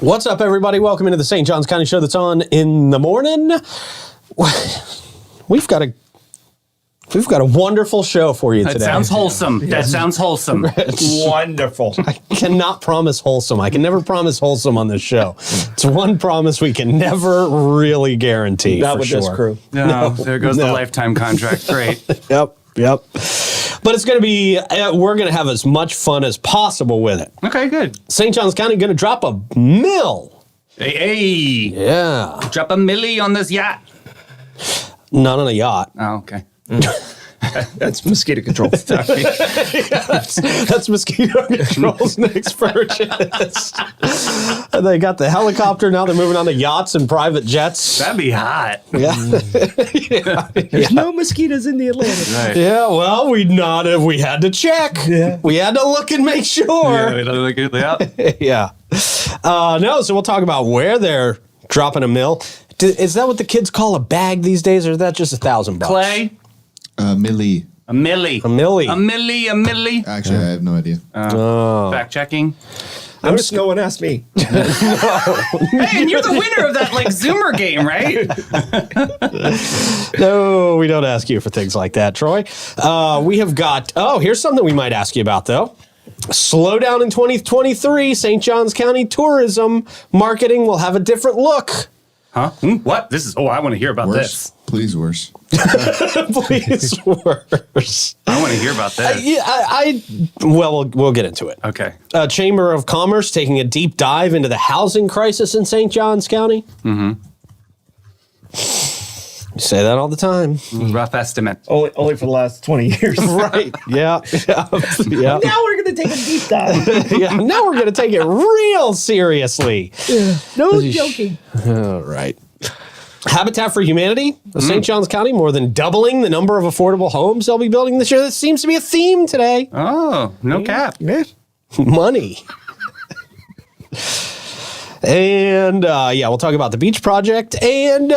What's up, everybody? Welcome into the St. Johns County Show that's on in the morning. We've got a wonderful show for you today. That sounds wholesome. Yes. That sounds wholesome. Wonderful. I cannot promise wholesome. I can never promise wholesome on this show. It's one promise we can never really guarantee. Not for with sure. this crew. No, there goes the lifetime contract. Great. Yep. But it's going to be, we're going to have as much fun as possible with it. Okay, good. St. Johns County going to drop a mill. Hey. Yeah. Drop a milli on this yacht. Not on a yacht. Oh, okay. That's mosquito control. That's mosquito control's next purchase. And they got the helicopter. Now they're moving on to yachts and private jets. That'd be hot. Yeah. There's no mosquitoes in the Atlantic. Right. Yeah, well, we had to check. Yeah. We had to look and make sure. Yeah. No, so we'll talk about where they're dropping a mill. Is that what the kids call a bag these days, or is that just $1,000? Clay? Milli. A milli. A milli. A milli, a milli. Actually, I have no idea. Fact checking. Notice no one asked me. Hey, and you're the winner of that Zoomer game, right? No, we don't ask you for things like that, Troy. We have got, here's something we might ask you about, though. Slowdown in 2023, St. Johns County tourism marketing will have a different look. Huh? What? I want to hear about this. Please, worse. Please, worse. I want to hear about this. We'll get into it. Okay. Chamber of Commerce taking a deep dive into the housing crisis in St. Johns County. Mm-hmm. You say that all the time. Rough estimate. Only for the last 20 years. Right. Yeah. Now we're going to take a deep dive. Yeah. Now we're going to take it real seriously. No joking. All right. Habitat for Humanity of St. Johns County, more than doubling the number of affordable homes they'll be building this year. That seems to be a theme today. Oh, no cap. Money. And, we'll talk about the beach project. And,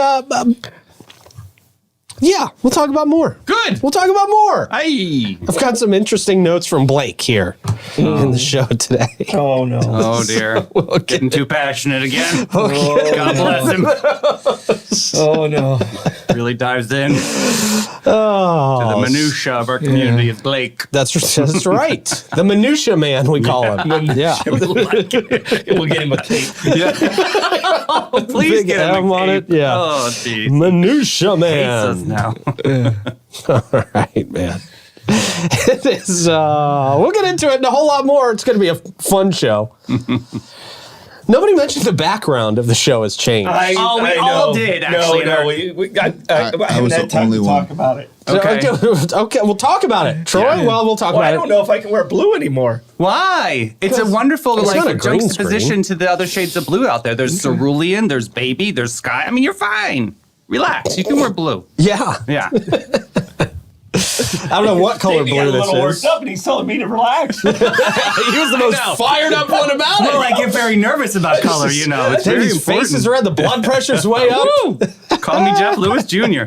we'll talk about more. Good. We'll talk about more. Aye. I've got some interesting notes from Blake here in the show today. Oh, no. Oh, dear. Getting too passionate again. Okay. God bless him. Oh, no. Really dives in to the minutia of our community of Blake. That's right. The minutia man, we call him. Yeah. We'll get him a cape. Oh, please Big get him M a on cape. it. Yeah. Oh, geez. Minutia man. Hates us now. All right, man. It is, we'll get into it and a whole lot more. It's going to be a fun show. Nobody mentioned the background of the show has changed. We all did, actually. I haven't had time to talk about it. Okay, we'll talk about it. Troy, we'll talk about it. I don't know if I can wear blue anymore. Why? It's a wonderful It's not a green juxtaposition to the other shades of blue out there. There's cerulean, there's baby, there's sky. I mean, you're fine. Relax. You can wear blue. Yeah. Yeah. I don't know what color blue this is. Up and he's telling me to relax. He was the most fired up one about it. Well, I get very nervous about color, you know. It's very His important. face is red, the blood pressure's way up. Call me Jeff Lewis Jr.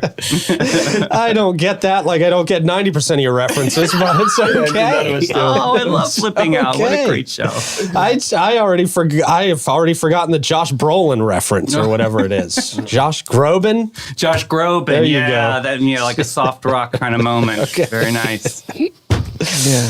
I don't get that. Like, I don't get 90% of your references, but it's okay. Oh, I love flipping out. What a great show. I have already forgotten the Josh Brolin reference or whatever it is. Josh Groban? Josh Groban. There you yeah, go. that like a soft rock kind of moment. Okay. Very nice. Yeah.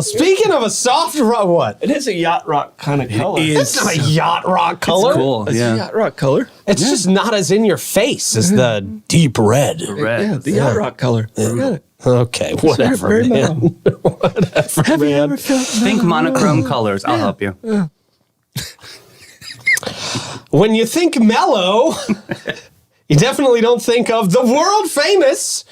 Speaking of a soft rock, what? It is a yacht rock kind of color. It's not a yacht rock color. It's cool. It's a yacht rock color. It's just not as in your face as the deep red. Yeah, the yacht rock color. Got it. Okay, whatever, very man. Whatever, Have you man. ever felt Think monochrome colors. I'll help you. When you think mellow, you definitely don't think of the world famous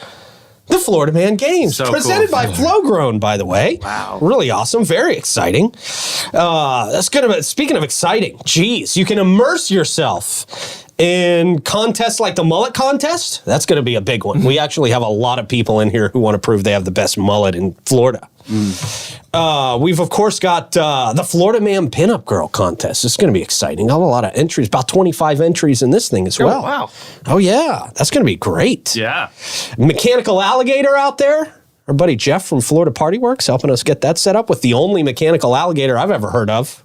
the Florida Man Games, So presented cool. by Flowgrown, by the way. Wow. Really awesome. Very exciting. Speaking of exciting, geez, you can immerse yourself in contests like the mullet contest. That's going to be a big one. We actually have a lot of people in here who want to prove they have the best mullet in Florida. We've, of course, got the Florida Man Pinup Girl contest. It's going to be exciting. I have a lot of entries, about 25 entries in this thing as well. Wow. Oh, yeah. That's going to be great. Yeah. Mechanical alligator out there. Our buddy Jeff from Florida Party Works helping us get that set up with the only mechanical alligator I've ever heard of.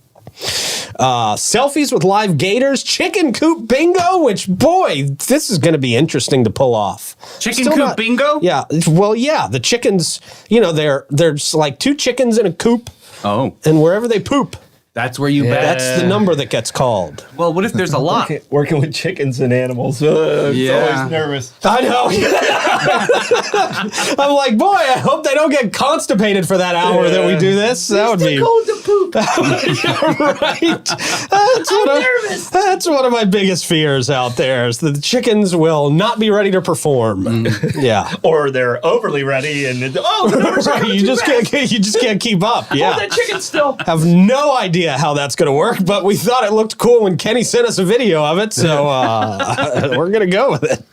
selfies with live gators, chicken coop bingo, which, boy, this is going to be interesting to pull off. Chicken coop bingo? Yeah. Well, yeah. The chickens, there's like 2 chickens in a coop. Oh. And wherever they poop, That's where you bet. that's the number that gets called. Well, what if there's a lot? Working with chickens and animals. It's always nervous. I know. I'm like, boy, I hope they don't get constipated for that hour that we do this. That would be cold to poop. right. That's one of my biggest fears out there is that the chickens will not be ready to perform. Yeah. Or they're overly ready and the numbers are Right. coming You too just fast. can't keep up. Yeah. Oh, that chicken still. Have no idea how that's going to work, but we thought it looked cool when Kenny sent us a video of it, so we're going to go with it.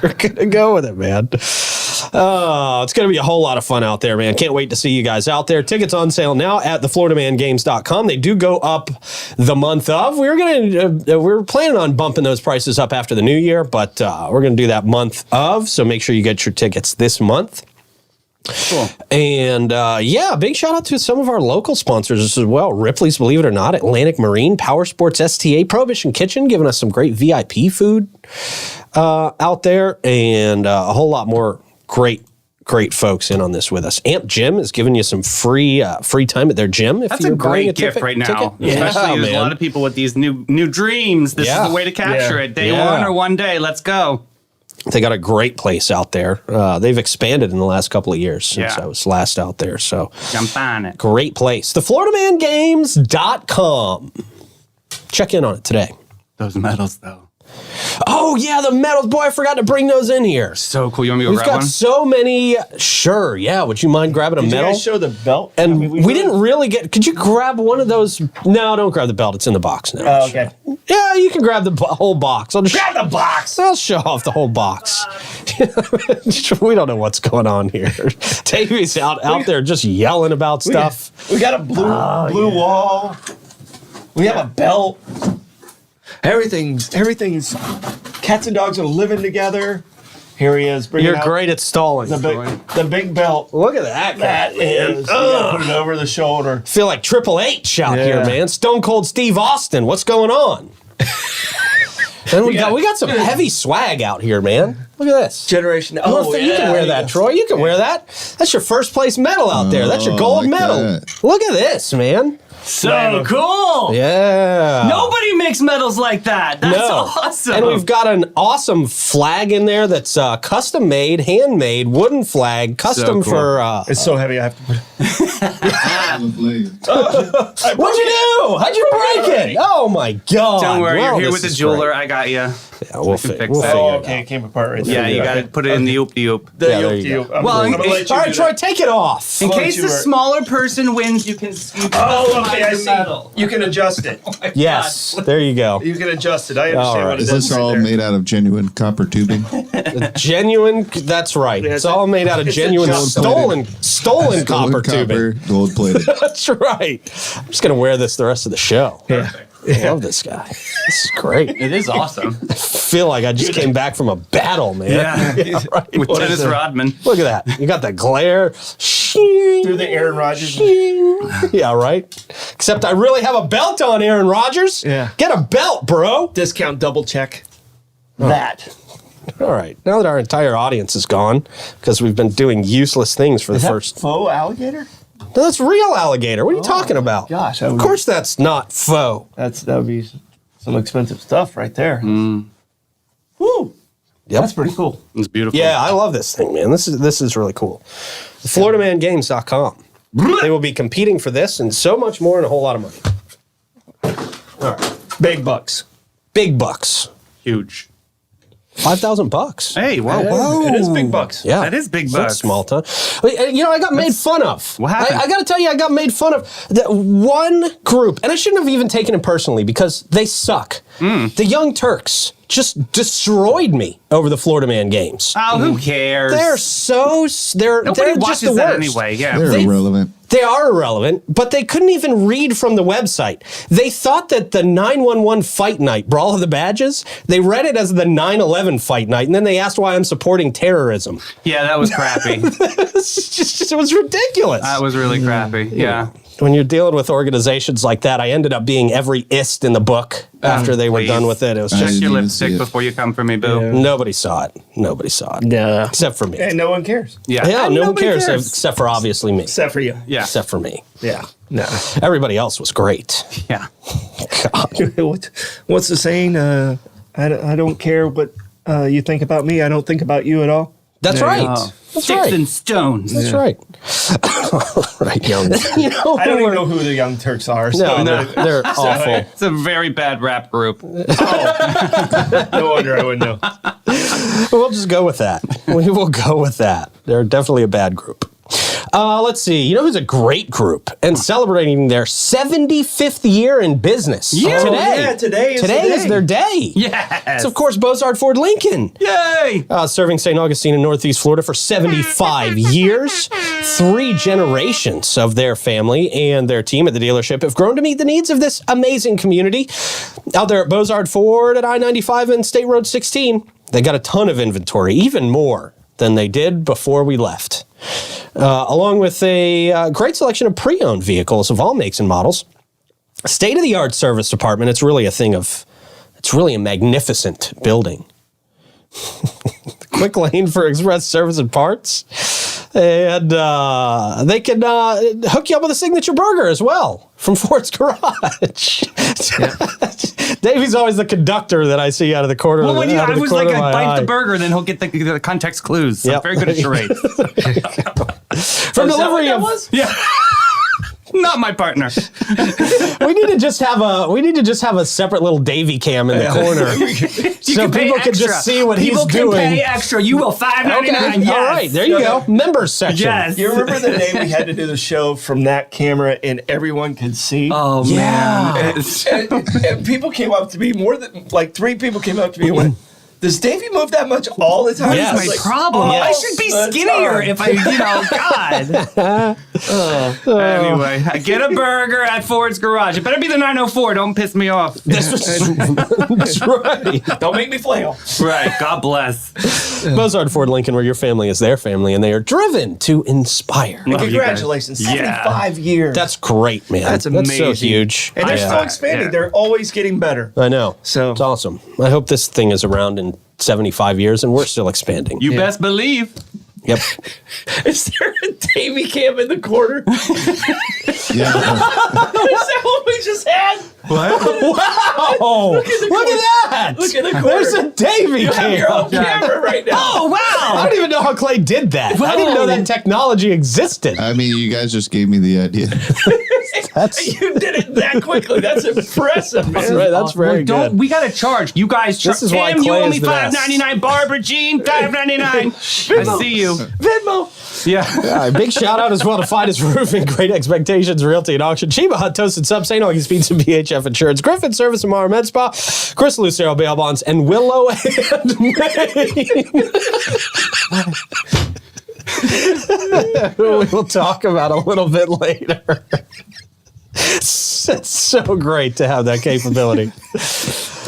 We're going to go with it, man. It's going to be a whole lot of fun out there, man. Can't wait to see you guys out there. Tickets on sale now at thefloridamangames.com. They do go up the month of. We were planning on bumping those prices up after the new year, but we're going to do that month of, so make sure you get your tickets this month. Cool. And big shout out to some of our local sponsors as well. Ripley's, believe it or not, Atlantic Marine, Power Sports STA, Prohibition Kitchen, giving us some great VIP food out there, and a whole lot more great folks in on this with us. Amp Gym is giving you some free time at their gym. If That's you're a buying great gift right now. ticket. Especially there's man. a lot of people with these new dreams. This is the way to capture it. Day one or one day. Let's go. They got a great place out there. They've expanded in the last couple of years since I was last out there. So Jump on it. great place. TheFloridaManGames.com. Check in on it today. Those medals, though. Oh, yeah, the medals. Boy, I forgot to bring those in here. So cool. You want me to go We've grab got one? so many. Sure, yeah. Would you mind grabbing a Did you medal? guys show the belt? And I mean, we didn't really get. Could you grab one of those? No, don't grab the belt. It's in the box now. Oh, okay. Yeah, you can grab the whole box. I'll just Grab the box. I'll show off the whole box. We don't know what's going on here. Davey's out there just yelling about stuff. We got a blue wall. We have a belt. Everything's cats and dogs are living together. Here he is. You're great at stalling. The big belt. Look at that. That is. You gotta put it over the shoulder. Feel like Triple H out here, man. Stone Cold Steve Austin. What's going on? Then we got some heavy swag out here, man. Look at this. Generation. You can wear that, Troy. You can wear that. That's your first place medal out there. That's your gold like medal. that. Look at this, man. So cool. Yeah. Nobody makes medals like that. That's awesome. And we've got an awesome flag in there that's custom made, handmade, wooden flag, custom cool. for. It's so heavy. I have to put What'd you do? How'd you break it? Oh my God. Don't worry, Well, you're here this with the is jeweler. great. I got you. Yeah, we'll fix figure that. it out. okay, it came apart right there. Yeah, you got to put it in the oop-de-oop. there you go. Well, I'm gonna let you All right, do Troy, that. take it off. In Well, case you the were- smaller person wins, you can Oh, okay, I see. medal. You can adjust it. Yes, there you go. You can adjust it. I understand All right. what it Is is. this all made out of genuine copper tubing? Genuine, that's right. It's all made out of genuine stolen copper tubing. Gold plated. That's right. I'm just going to wear this the rest of the show. Yeah. I love this guy. This is great. It is awesome. I feel like I just came back from a battle, man. Yeah. Right. With Dennis Rodman. Look at that. You got the glare. Through the Aaron Rodgers. Yeah, right. Except I really have a belt on, Aaron Rodgers. Yeah. Get a belt, bro. Discount double check. That. All right. Now that our entire audience is gone, because we've been doing useless things for the first. faux alligator? No, that's real alligator. What are you talking about? Gosh, Of course that's not faux. that would be some expensive stuff right there. Woo! Yep. That's pretty cool. It's beautiful. Yeah, I love this thing, man. This is really cool. FloridaManGames.com. They will be competing for this and so much more and a whole lot of money. All right. Big bucks. Big bucks. Huge. $5,000. Hey, whoa. It is big bucks. Yeah. That is big It's not bucks. small time. I got made fun of. What happened? I got to tell you, I got made fun of. That one group, and I shouldn't have even taken it personally because they suck. The Young Turks just destroyed me over the Florida Man games. Oh, who cares? They're Nobody they're just watches the that worst. anyway. Yeah. They're irrelevant. They are irrelevant, but they couldn't even read from the website. They thought that the 9/11 fight night, Brawl of the Badges, they read it as the 9/11 fight night, and then they asked why I'm supporting terrorism. Yeah, that was crappy. It was ridiculous. That was really crappy. Yeah. when you're dealing with organizations like that, I ended up being every ist in the book after they were please. done with it. It was Check just your didn't even see lipstick it. before you come for me, boo. nobody saw it. Nobody saw it. Yeah. Except for me. And no one cares. Yeah. Yeah, no one nobody cares, cares. except for obviously me. Except for you. Yeah. Except for me. Yeah. No. Everybody else was great. Yeah. What's the saying? I don't care what you think about me. I don't think about you at all. That's right. Oh. That's Sticks right. and stones. That's right. Right, young. You know, I don't even know who the Young Turks are. No, So they're awful. It's a very bad rap group. no wonder I wouldn't know. We'll just go with that. We will go with that. They're definitely a bad group. Let's see. You know who's a great group and celebrating their 75th year in business? Yeah. Today. Oh, yeah, today is the is day. their day. Yes. It's, of course, Bozard Ford Lincoln. Yay. Serving St. Augustine in Northeast Florida for 75 years. 3 generations of their family and their team at the dealership have grown to meet the needs of this amazing community. Out there at Bozard Ford at I-95 and State Road 16, they got a ton of inventory, even more than they did before we left. Along with a great selection of pre-owned vehicles of all makes and models. State-of-the-art service department. It's really a magnificent building. Quick lane for express service and parts. And they can hook you up with a signature burger as well from Ford's Garage. Davey's always the conductor that I see out of the corner Well, of when the, you, out I of the was corner like, of my I bite eye. the burger, and then he'll get the context clues. So Yep. I'm very good at charades. From delivery of, Yeah. Not my partner. we need to just have a separate little Davey cam in the corner, so can pay people can extra. just see what People he's can doing. pay extra. You will $5.99. Okay. Yes. All right, there you go. Members section. Yes. You remember the day we had to do the show from that camera and everyone could see? Oh Yeah. man. It's- And people came up to me, more than like 3 people came up to me and went, does Davey move that much all the time? Yes. I was my like, problem. "Oh, I should be the skinnier time." if I, God. Anyway, I get a burger at Ford's Garage. It better be the 904. Don't piss me off. That's right. Don't make me flail. Right. God bless. Bozard Ford Lincoln, where your family is their family, and they are driven to inspire. Love you guys. Congratulations, Yeah. 75 years. That's great, man. That's so amazing. huge. And they're Yeah. still expanding. Yeah. They're always getting better. I know. So- it's awesome. I hope this thing is around in 75 years and we're still expanding. You best believe. Yep. Is there a Davey cam in the corner? Yeah. Is that what we just had? Oh, look at that. Look at the corner. There's a Davey You have your own cam. camera right now. Oh, I wow. don't even know how Clay did that. I didn't know that technology existed. I mean, you guys just gave me the idea. You did it that quickly. That's impressive, man. That's right. That's very Don't good. we gotta charge? You guys charge. This is why Tim, you Clay owe is me the best. $5.99. Barbara Jean, $5.99. I see you. Venmo. Yeah. All right, big shout out as well to Fidus Roofing, Great Expectations, Realty and Auction, Cheba, Hot Toasted Sub, St. Augie's Pizza, BHF Insurance, Griffin Service, Amara Med Spa, Chris Lucero Bail Bonds, and Willow and Mane. We will talk about a little bit later. It's so great to have that capability.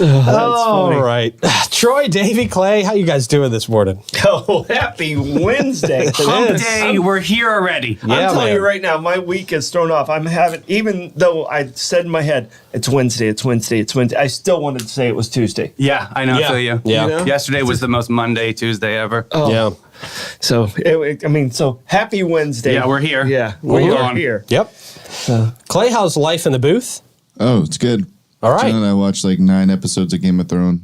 All right. Troy, Davey, Clay, how you guys doing this morning? Oh, happy Wednesday. Hump is. day, we're here already. Yeah, I'm telling man. you right now, my week is thrown off. I'm having, even though I said in my head, it's Wednesday, I still wanted to say it was Tuesday. Yeah, I know. Yeah. I feel you. Yeah. You know? Yesterday was the most Monday, Tuesday ever. Yeah. So, so happy Wednesday. Yeah, we're here. Yeah, We're we are on. here. Yep. Clay, how's life in the booth? Oh, it's good. All right. John and I watched like 9 episodes of Game of Thrones.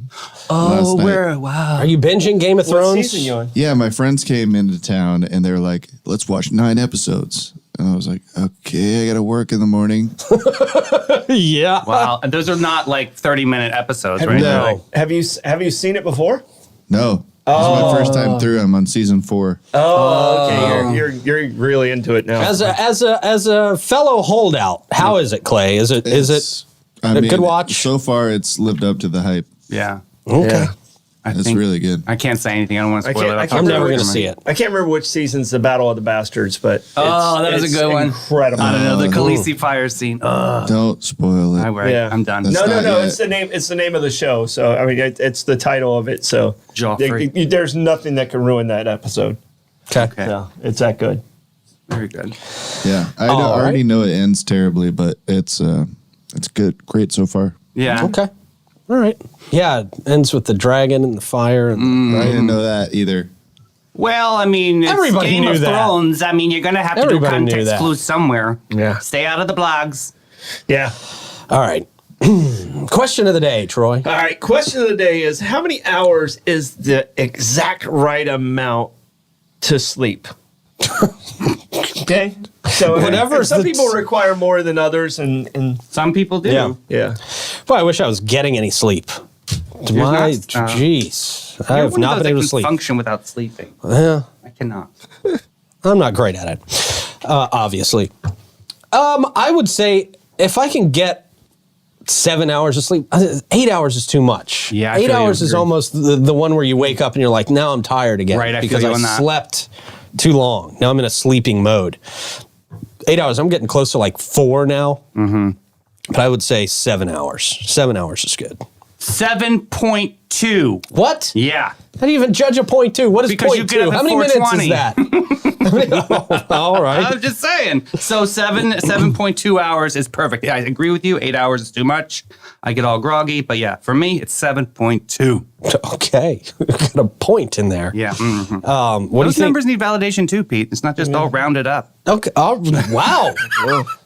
last night. Wow. Are you binging Game of What Thrones? season you on? Yeah, my friends came into town and they were like, let's watch 9 episodes. And I was like, okay, I got to work in the morning. Yeah. Wow. And those are not like 30-minute episodes, right? No. They're like- Have you seen it before? No. This is my first time through. I'm on season 4. Oh, okay. You're really into it now. As a fellow holdout, how is it, Clay? Is it I a good watch? So far, it's lived up to the hype. Yeah. okay? Yeah. I It's think really good. I can't say anything. I don't want to I spoil can't- it. I I'll can't I'm talk never about going to it. see it. I can't remember which season's the Battle of the Bastards, but Oh, that was a it's good one. Incredible. I don't know the Khaleesi fire scene. Don't spoil it. Yeah. I'm done. That's No. not yet. It's the name. It's the name of the show. So I mean, it's the title of it. So Joffrey. there's nothing that can ruin that episode. Okay. Okay. So it's that good. Very good. Yeah, I All right. already know it ends terribly, but it's good, great so far. Yeah. Okay. All right. Yeah, it ends with the dragon and the fire. And I didn't know that either. Well, I mean, it's Everybody Game knew of that. Thrones. I mean, you're going to have to do Everybody knew context that. clues somewhere. Yeah. Stay out of the blogs. Yeah. All right. Question of the day, Troy. All right. Question of the day is: how many hours is the exact right amount to sleep? Okay. So Whatever some is the- people require more than others, and Some people do. Yeah. yeah. Boy, I wish I was getting any sleep. My, jeez. I You're have one of not those been that able to can sleep. function without sleeping. Yeah. I cannot. I'm not great at it, obviously. I would say if I can get 7 hours of sleep, 8 hours is too much. Yeah, I 8 feel you. hours is Agree. almost the one where you wake up and you're like, now I'm tired again. Right, I feel because you I on that. slept too long. Now I'm in a sleeping mode. 8 hours, I'm getting close to like 4 now. Mm-hmm. But I would say 7 hours. 7 hours is good. 7.2. What? Yeah. How do you even judge a 0.2? What is Because you 0.2? get up at How many minutes is 4:20. that? All right. I'm just saying. So 7.2 hours is perfect. Yeah, I agree with you. 8 hours is too much. I get all groggy, but yeah, for me, it's 7.2. Okay. Got a point in there. Yeah. Mm-hmm. What do you Those think? numbers need validation too, Pete. It's not just all rounded up. Okay. Oh, wow.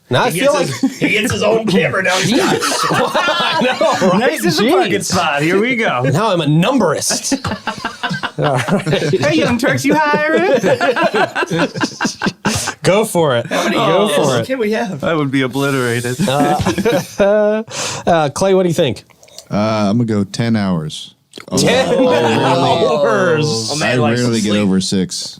Now I feel like he gets his own camera now. He's got I know, right? Next is the Jeez. bucket spot. Here we go. Now I'm a numberist. Hey, Young Turks, you hiring? Go for it. Go for it. Can we have? I would be obliterated. Clay, what do you think? I'm gonna go 10 hours. 10 hours. Oh, I man likes to rarely get sleep. over 6.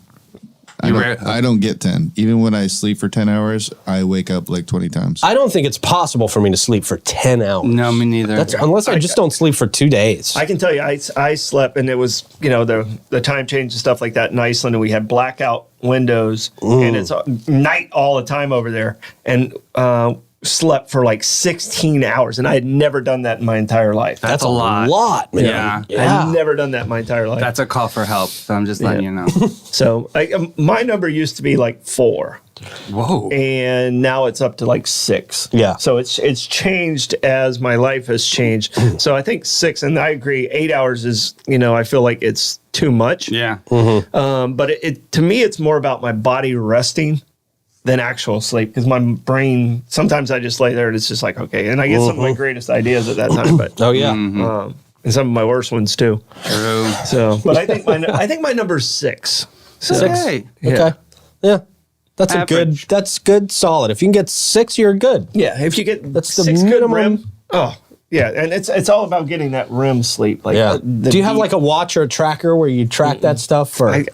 You I don't get 10. Even when I sleep for 10 hours, I wake up like 20 times. I don't think it's possible for me to sleep for 10 hours. No, me neither. That's unless I just don't sleep for 2 days. I can tell you, I slept, and it was, the time change and stuff like that in Iceland, and we had blackout windows, and it's night all the time over there, and slept for like 16 hours, and I had never done that in my entire life. That's a lot. man. Yeah. I've never done that in my entire life. That's a call for help. So I'm just letting you know. So my number used to be like 4. Whoa. And now it's up to like 6. Yeah. So it's changed as my life has changed. So I think 6, and I agree, 8 hours is, I feel like it's too much. Yeah. But it to me, it's more about my body resting than actual sleep, because my brain, sometimes I just lay there and it's just like, okay. And I get some of my greatest ideas at that time, but Oh, yeah. and some of my worst ones too. True. So, but I think my number's 6. So, Okay. Okay. Yeah. That's Average. that's good, solid. If you can get 6, you're good. Yeah, if you get That's the 6 good minimum. REM. Oh, yeah, and it's all about getting that REM sleep. Like, Yeah. the Do you have deep- like a watch or a tracker where you track that stuff? Or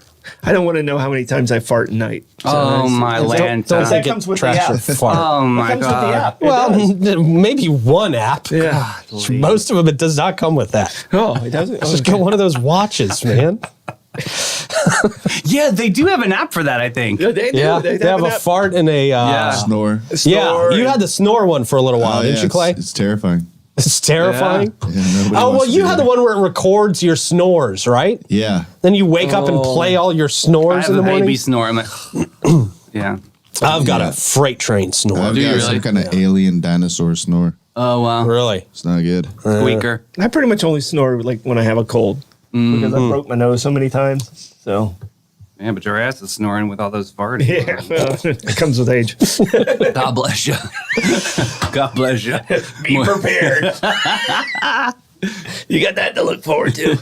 I don't want to know how many times I fart at night. So Oh, it's- my it's- land. don't That think it comes with the tracks your app. fart. Oh, my Comes with the God. app. It Well, does. maybe one app. Yeah. Most of them, it does not come with that. Oh, it doesn't. Just get one of those watches, man. Yeah, they do have an app for that, I think. Yeah, they do. Yeah, they have an a app. fart and a. Yeah. Snore. Yeah, Snore you and- had the snore one for a little while, Oh, didn't yeah, you, Clay? It's terrifying. It's terrifying. Yeah, nobody Oh, wants well, to you do had that. the one where it records your snores, right? Yeah. Then you wake up and play all your I snores have in the a baby morning. snore. I'm like, yeah. I've got Yeah. a freight train snore. I've Do you got really? some kind of alien dinosaur snore. Oh, wow. Really? It's not good. Squeaker. I pretty much only snore like when I have a cold because I broke my nose so many times. So Yeah, but your ass is snoring with all those farting. yeah, well, it comes with age. God bless you. God bless you. Be prepared. You got that to look forward to.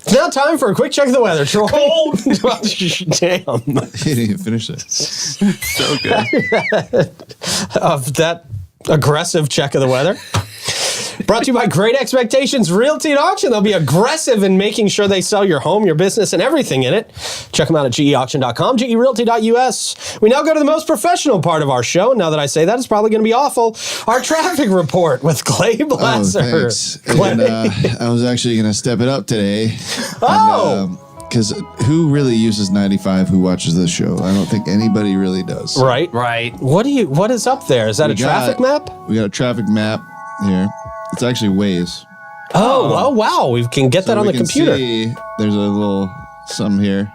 It's now time for a quick check of the weather, Troy. Cold. Damn. You didn't even finish that. So good. Of that aggressive check of the weather. Brought to you by Great Expectations Realty and Auction. They'll be aggressive in making sure they sell your home, your business, and everything in it. Check them out at geauction.com, gerealty.us. We now go to the most professional part of our show. Now that I say that, it's probably going to be awful. Our traffic report with Clay Oh, Blasser. thanks. Clay. And I was actually going to step it up today. Oh! Because who really uses 95 who watches this show? I don't think anybody really does. Right. Right. What is up there? Is that a traffic map? We got a traffic map here. It's actually Waze. Oh, wow. We can get that on we the can computer. See, there's a little something here.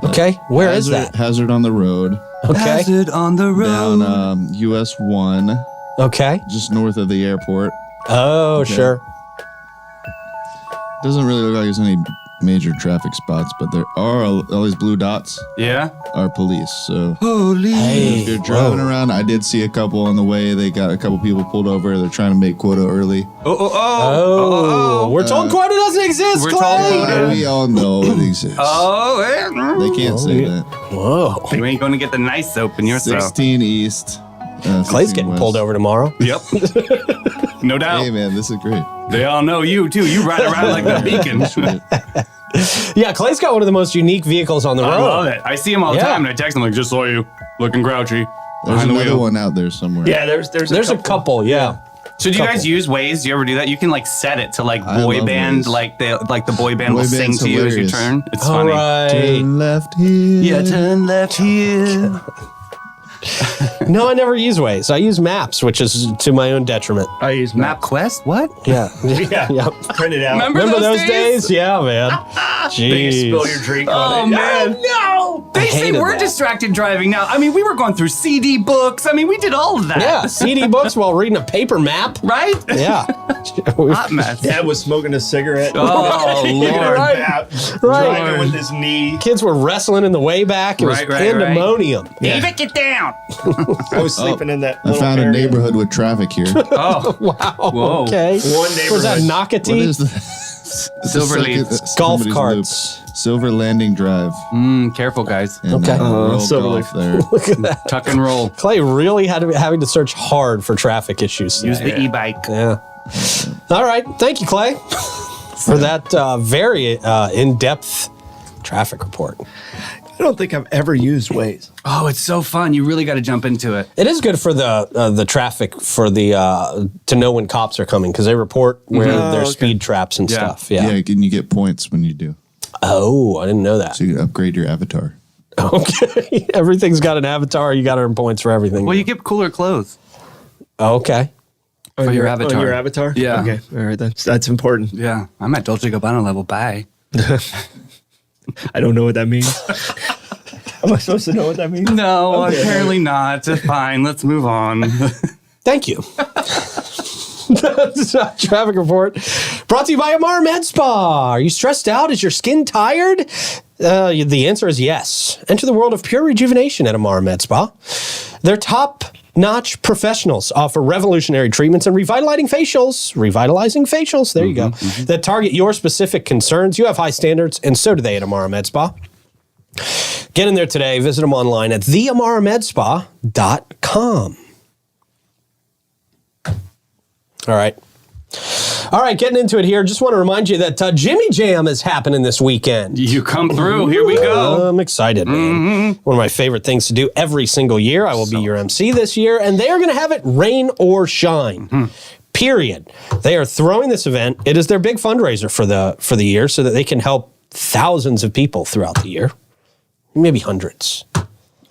Okay, where is that? Hazard on the road. Okay, Hazard on the road. Down US 1, okay. just north of the airport. Oh, sure. Doesn't really look like there's any major traffic spots, but there are all these blue dots Yeah. are police. So Holy. if you're driving around, I did see a couple on the way. They got a couple people pulled over. They're trying to make quota early. Oh, we're told quota doesn't exist, we're Clay. told quota- We all know it exists. They can't say that. Whoa. You ain't going to get the nice soap in your soap. 16 East. Clay's 16 getting West. pulled over tomorrow. Yep. No doubt. Hey, man, this is great. They all know you, too. You ride around like the beacon. Yeah, Clay's got one of the most unique vehicles on the road. I love it. I see him all the Yeah. time, and I text him like, just saw you, looking grouchy. There's behind the another wheel. one out there somewhere. Yeah, there's There's a couple, yeah. So do you guys Couple. use Waze? Do you ever do that? You can like set it to like I boy love band, Waze. like the boy band will Boy sing band's to you as you hilarious. turn. It's All funny. right. Turn left here. Yeah, turn left here. No, I never use Waze. I use Maps, which is to my own detriment. I use MapQuest? What? Yeah. Yeah. Yep. Print it out. Remember Remember those days? days? Yeah, man. Then you Jeez. spill your drink Oh on it. man, no! They say hated we're that. distracted driving now. I mean, we were going through CD books. I mean, we did all of that. Yeah, CD books while reading a paper map. Right? Yeah. Hot mess. Dad was smoking a cigarette. Oh Lord. Right. Right. Right. Driving with his knee. Kids were wrestling in the way back. It was Right, right, pandemonium. David, get down. I was sleeping in that I little found a area. neighborhood with traffic here. Oh, Wow. Whoa. Okay. One Was that neighborhood. What Nocatee? is this? Silver Leaf. Golf Somebody's carts. loop. Silver Landing Drive. Careful, guys. And, Okay. Royal Silver Golf Leaf. there. Look at that. Tuck and roll. Clay really having to search hard for traffic issues. Use the e-bike. Yeah. All right. Thank you, Clay, for that very in-depth traffic report. I don't think I've ever used Waze. Oh, it's so fun. You really got to jump into it. It is good for the traffic for the to know when cops are coming because they report where there's speed traps and Yeah. stuff. Yeah. Yeah, and you get points when you do. Oh, I didn't know that. So you can upgrade your avatar. Okay. Everything's got an avatar. You got to earn points for everything. Well, you get cooler clothes. Okay. For your avatar. On your avatar? Yeah. Okay. All right. That's important. Yeah, I'm at Dolce & Gabbana level. Bye. I don't know what that means. Am I supposed to know what that means? No, Okay. apparently not. Fine, let's move on. Thank you. Traffic report brought to you by Amara Med Spa. Are you stressed out? Is your skin tired? The answer is yes. Enter the world of pure rejuvenation at Amara Med Spa. Their top-notch professionals offer revolutionary treatments and revitalizing facials. There you go. That target your specific concerns. You have high standards, and so do they at Amara Med Spa. Get in there today. Visit them online at theamaramedspa.com. All right. Getting into it here. Just want to remind you that Jimmy Jam is happening this weekend. You come through. Here we go. I'm excited, man. One of my favorite things to do every single year. I will be your MC this year, and they are going to have it rain or shine. Period. They are throwing this event. It is their big fundraiser for the year, so that they can help thousands of people throughout the year, maybe hundreds.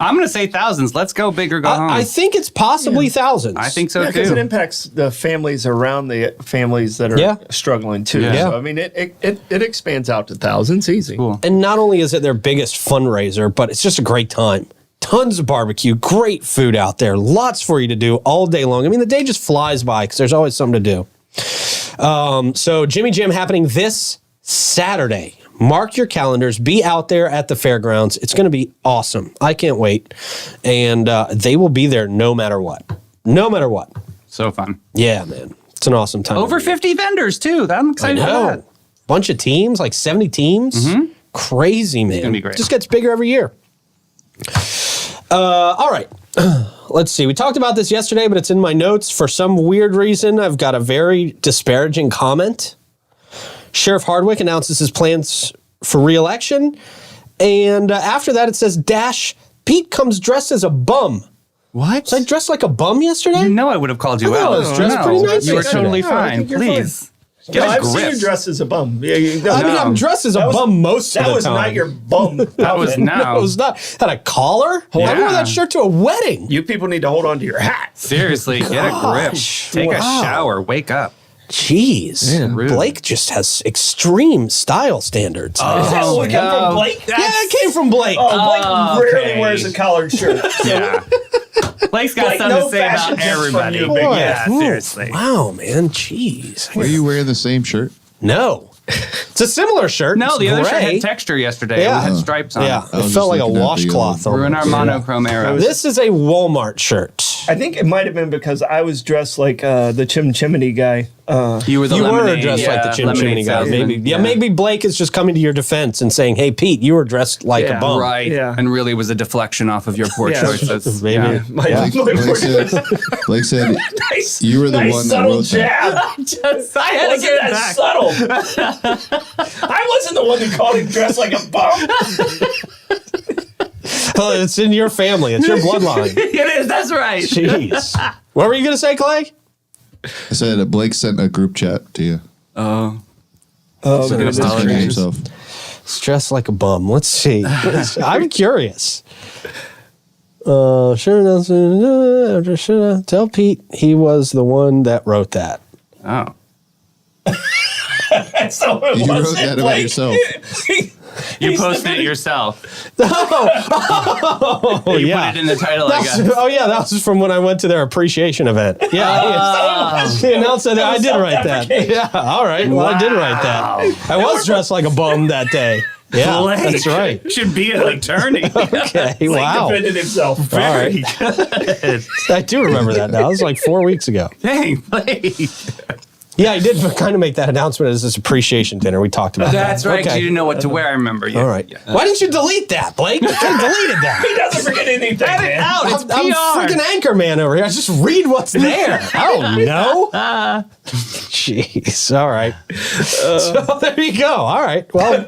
I'm going to say thousands. Let's go big or go home. I think it's possibly thousands. I think so Because it too. impacts the families around the families that are struggling too. Yeah. So, I mean, it expands out to thousands easy. Cool. And not only is it their biggest fundraiser, but it's just a great time. Tons of barbecue, great food out there, lots for you to do all day long. I mean, the day just flies by because there's always something to do. So Jimmy Jam happening this Saturday. Mark your calendars. Be out there at the fairgrounds. It's going to be awesome. I can't wait. And they will be there no matter what. No matter what. So fun. Yeah, man. It's an awesome time. Over 50 vendors too. I'm I excited for know. that. Bunch of teams, like 70 teams. Crazy, man. gonna be great. Just gets bigger every year. All right. Let's see. We talked about this yesterday, but it's in my notes. For some weird reason, I've got a very disparaging comment. Sheriff Hardwick announces his plans for re-election. And after that, it says, dash, Pete comes dressed as a bum. What? Was I dressed like a bum yesterday? You know I would have called you I thought out. I was dressed pretty nice You were yesterday. totally Yeah, I fine. think you're Please. No, Get a I've seen grip. you dressed as a bum. Yeah, I mean, I'm dressed as a bum most of That the was time. not your bum. That was No, it was not. Had a collar? I wore Yeah. that shirt to a wedding. You people need to hold on to your hat. Seriously, get a grip. Gosh. Take a Wow. shower. Wake up. Jeez. Yeah. Rude. Blake just has extreme style standards. Is that what we come from, Blake? Yeah, it came from Blake. Oh, Blake rarely wears a collared shirt. Yeah. Blake's got Blake, something no to say fashion about tips from everybody. you, But big yeah, Ooh, seriously. Wow, man. Jeez. Were you wearing the same shirt? No. It's a similar shirt. No, It's the other shirt gray. had texture yesterday. Yeah. It had stripes on Yeah, it. I it was felt just like a looking at the washcloth. We're in our monochrome era. This is a Walmart shirt. I think it might have been because I was dressed like the Chimney guy. You were the You were lemonade, dressed like the lemonade chimney guy. salesman. Maybe, maybe Blake is just coming to your defense and saying, "Hey, Pete, you were dressed like a bum." Right. Yeah. And really was a deflection off of your poor Yeah. choices. Maybe. Yeah. Blake said Nice, you were the nice one that subtle wrote that. jab. I had to Wasn't get it that back. subtle? I wasn't the one that called him dressed like a bum. Oh, it's in your family. It's your bloodline. It is. That's right. Jeez. What were you going to say, Clay? I said Blake sent a group chat to you. Oh, goodness. Explaining himself. It's dressed like a bum. Let's see. I'm curious. Sure doesn't. Should I tell Pete he was the one that wrote that? Oh. so it You wrote wasn't that about Blake. yourself. You posted it yourself. Oh, You yeah. put it in the title, I guess. Oh, yeah. That was from when I went to their appreciation event. Yeah. He announced that I did write that. Yeah. All right. Well, I did write that. I was dressed like a bum that day. Yeah. Blake That's right. Should be an attorney. Okay. Blake Wow. defended himself. All right. I do remember that now. It was like 4 weeks ago. Dang, Blake. Yeah, I did kind of make that announcement as this appreciation dinner. We talked about that. That's right. 'Cause Okay. you didn't know what to wear. I remember. Yeah. All right. Yeah. Why didn't you delete that, Blake? You could have deleted that. He doesn't forget anything, man. Out. It's I'm freaking anchor man over here. I just read what's there. Oh no. Jeez. All right. So there you go. All right. Well,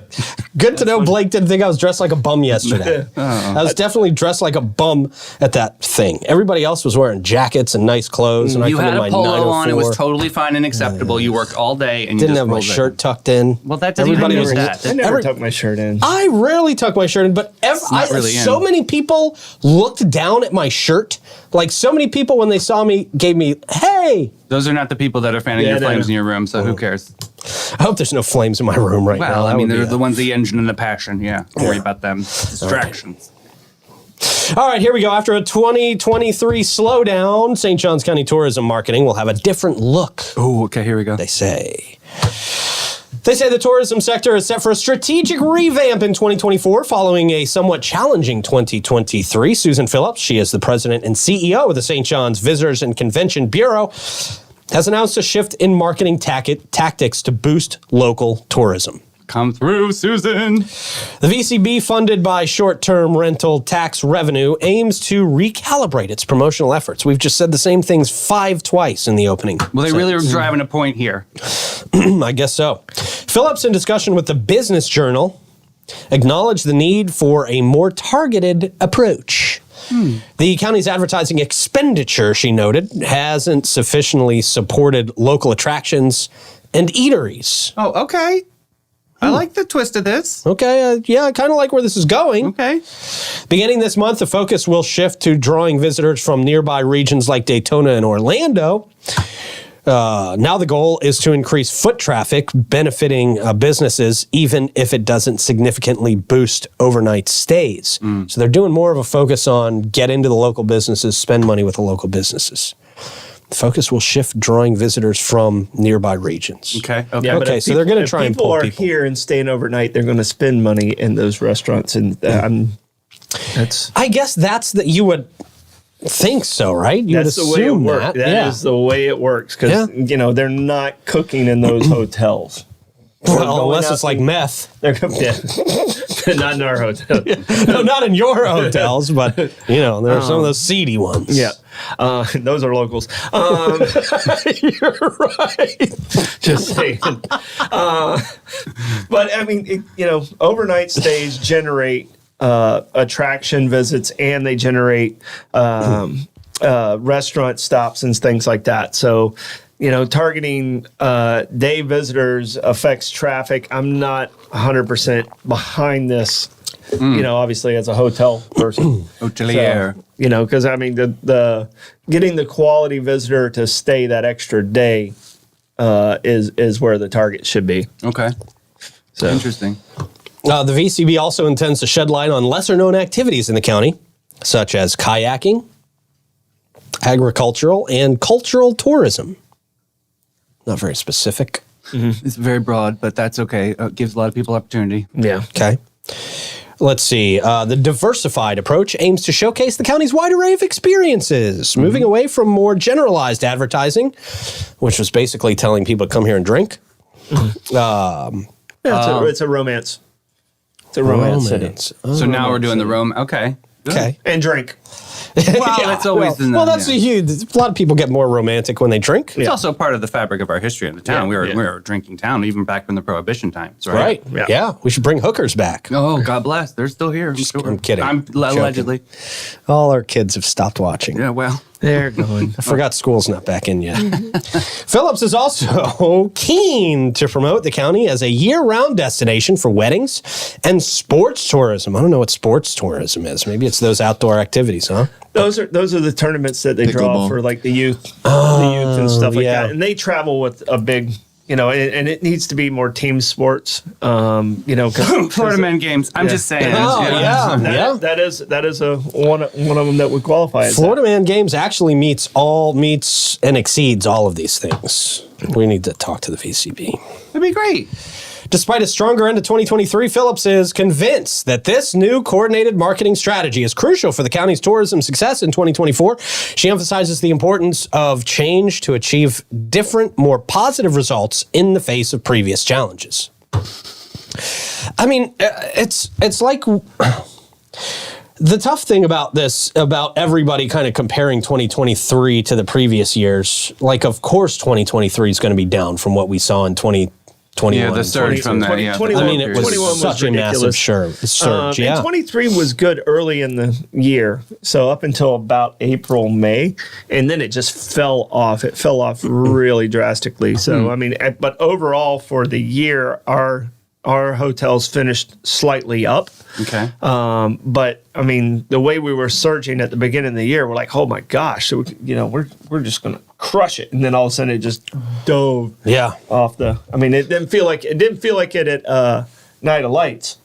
good to know Blake didn't think I was dressed like a bum yesterday. I was definitely dressed like a bum at that thing. Everybody else was wearing jackets and nice clothes, and I You come had in a my polo on. It 904. was totally fine and acceptable. You worked all day and you Didn't just have my rolled in. shirt tucked in. Well, that doesn't Everybody even was. use that. I never Every- tuck my shirt in. I rarely tuck my shirt in, but not really so in. many people looked down at my shirt. Like so many people, when they saw me, gave me, "Hey." Those are not the people that are fanning Yeah, your no. flames in your room, so who cares? I hope there's no flames in my room right now. Well, I That mean, would be they're a- the ones, the engine and the passion. Yeah, don't worry about them. Distractions. All right, here we go. After a 2023 slowdown, St. Johns County tourism marketing will have a different look, Oh, okay, here we go. they say. They say the tourism sector is set for a strategic revamp in 2024 following a somewhat challenging 2023. Susan Phillips, she is the president and CEO of the St. John's Visitors and Convention Bureau, has announced a shift in marketing tactics to boost local tourism. Come through, Susan. The VCB, funded by short-term rental tax revenue, aims to recalibrate its promotional efforts. We've just said the same things twice in the opening. Well, they really are driving a point here. I guess so. Phillips, in discussion with the Business Journal, acknowledged the need for a more targeted approach. The county's advertising expenditure, she noted, hasn't sufficiently supported local attractions and eateries. Oh, okay. I like the twist of this. Okay, yeah, I kind of like where this is going. Okay. Beginning this month, the focus will shift to drawing visitors from nearby regions like Daytona and Orlando. Now the goal is to increase foot traffic, benefiting businesses, even if it doesn't significantly boost overnight stays. So they're doing more of a focus on get into the local businesses, spend money with the local businesses. The focus will shift drawing visitors from nearby regions. Okay. Okay. Yeah, but Okay, if so they're gonna if try and people pull are people. here and staying overnight, they're going to spend money in those restaurants, and that's I guess that's that you would think so, right? You that's would the way it assume works. that. That is the way it works because they're not cooking in those hotels. Well, going unless out it's like to- meth. They're not in our hotel. No, not in your hotels, but you know, there are some of those seedy ones. Yeah, those are locals. You're right. Just saying. But I mean, overnight stays generate attraction visits, and they generate restaurant stops and things like that. So, targeting day visitors affects traffic. I'm not 100% behind this. Obviously as a hotel person. Hotelier. Because I mean the getting the quality visitor to stay that extra day is where the target should be. Okay. So Interesting. The VCB also intends to shed light on lesser-known activities in the county, such as kayaking, agricultural, and cultural tourism. Not very specific. It's very broad, but that's okay. It gives a lot of people opportunity. Yeah. Okay. Let's see. The diversified approach aims to showcase the county's wide array of experiences, moving away from more generalized advertising, which was basically telling people to come here and drink. Yeah, it's a romance. It's a romance city. So now we're doing the Rome. Okay. Good. Okay. And drink. Wow, that's always the that's a lot of people get more romantic when they drink. It's also part of the fabric of our history in the town. We were a drinking town even back in the Prohibition times, right? Right. Yeah. We should bring hookers back. Oh, God bless. They're still here. I'm kidding. I'm allegedly. All our kids have stopped watching. Yeah, well. They're going. I forgot school's not back in yet. Phillips is also keen to promote the county as a year-round destination for weddings and sports tourism. I don't know what sports tourism is. Maybe it's those outdoor activities, huh? Those are the tournaments that they draw Pickleball. for like the youth and stuff like yeah. that. And they travel with a big, and it needs to be more team sports. Florida Men Games. I'm just saying. Oh, yeah. That is a one of them that would qualify as Florida Man Games actually meets and exceeds all of these things. We need to talk to the VCB. That'd be great. Despite a stronger end of 2023, Phillips is convinced that this new coordinated marketing strategy is crucial for the county's tourism success in 2024. She emphasizes the importance of change to achieve different, more positive results in the face of previous challenges. I mean, it's like the tough thing about this, about everybody kind of comparing 2023 to the previous years, like, of course, 2023 is going to be down from what we saw in 2021. Yeah, the surge from that. Yeah, 21 I mean, it was 21 was such a massive ridiculous. surge. And 23 was good early in the year, so up until about April, May, and then it just fell off. It fell off really drastically. So, I mean, but overall for the year, our hotels finished slightly up. Okay. But I mean, the way we were surging at the beginning of the year, we're like, oh my gosh, so we're just gonna crush it, and then all of a sudden it just dove off the. I mean, it didn't feel like it at Night of Lights.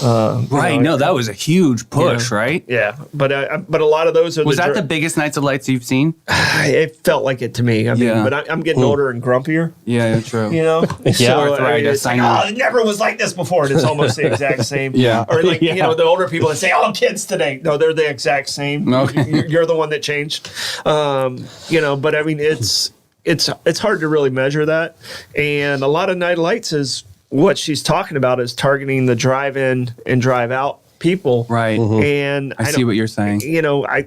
Right. No, that was a huge push, right? Yeah, but a lot of those are. Was that the biggest Nights of Lights you've seen? It felt like it to me. I mean, but I'm getting older and grumpier. Yeah, true. Arthritis. It's like, it never was like this before, and it's almost the exact same. Yeah. Or like the older people that say, "Oh, kids today." No, they're the exact same. Okay. You're the one that changed. But I mean, it's hard to really measure that, and a lot of Night Lights is what she's talking about is targeting the drive-in and drive-out people. Right. And I see what you're saying.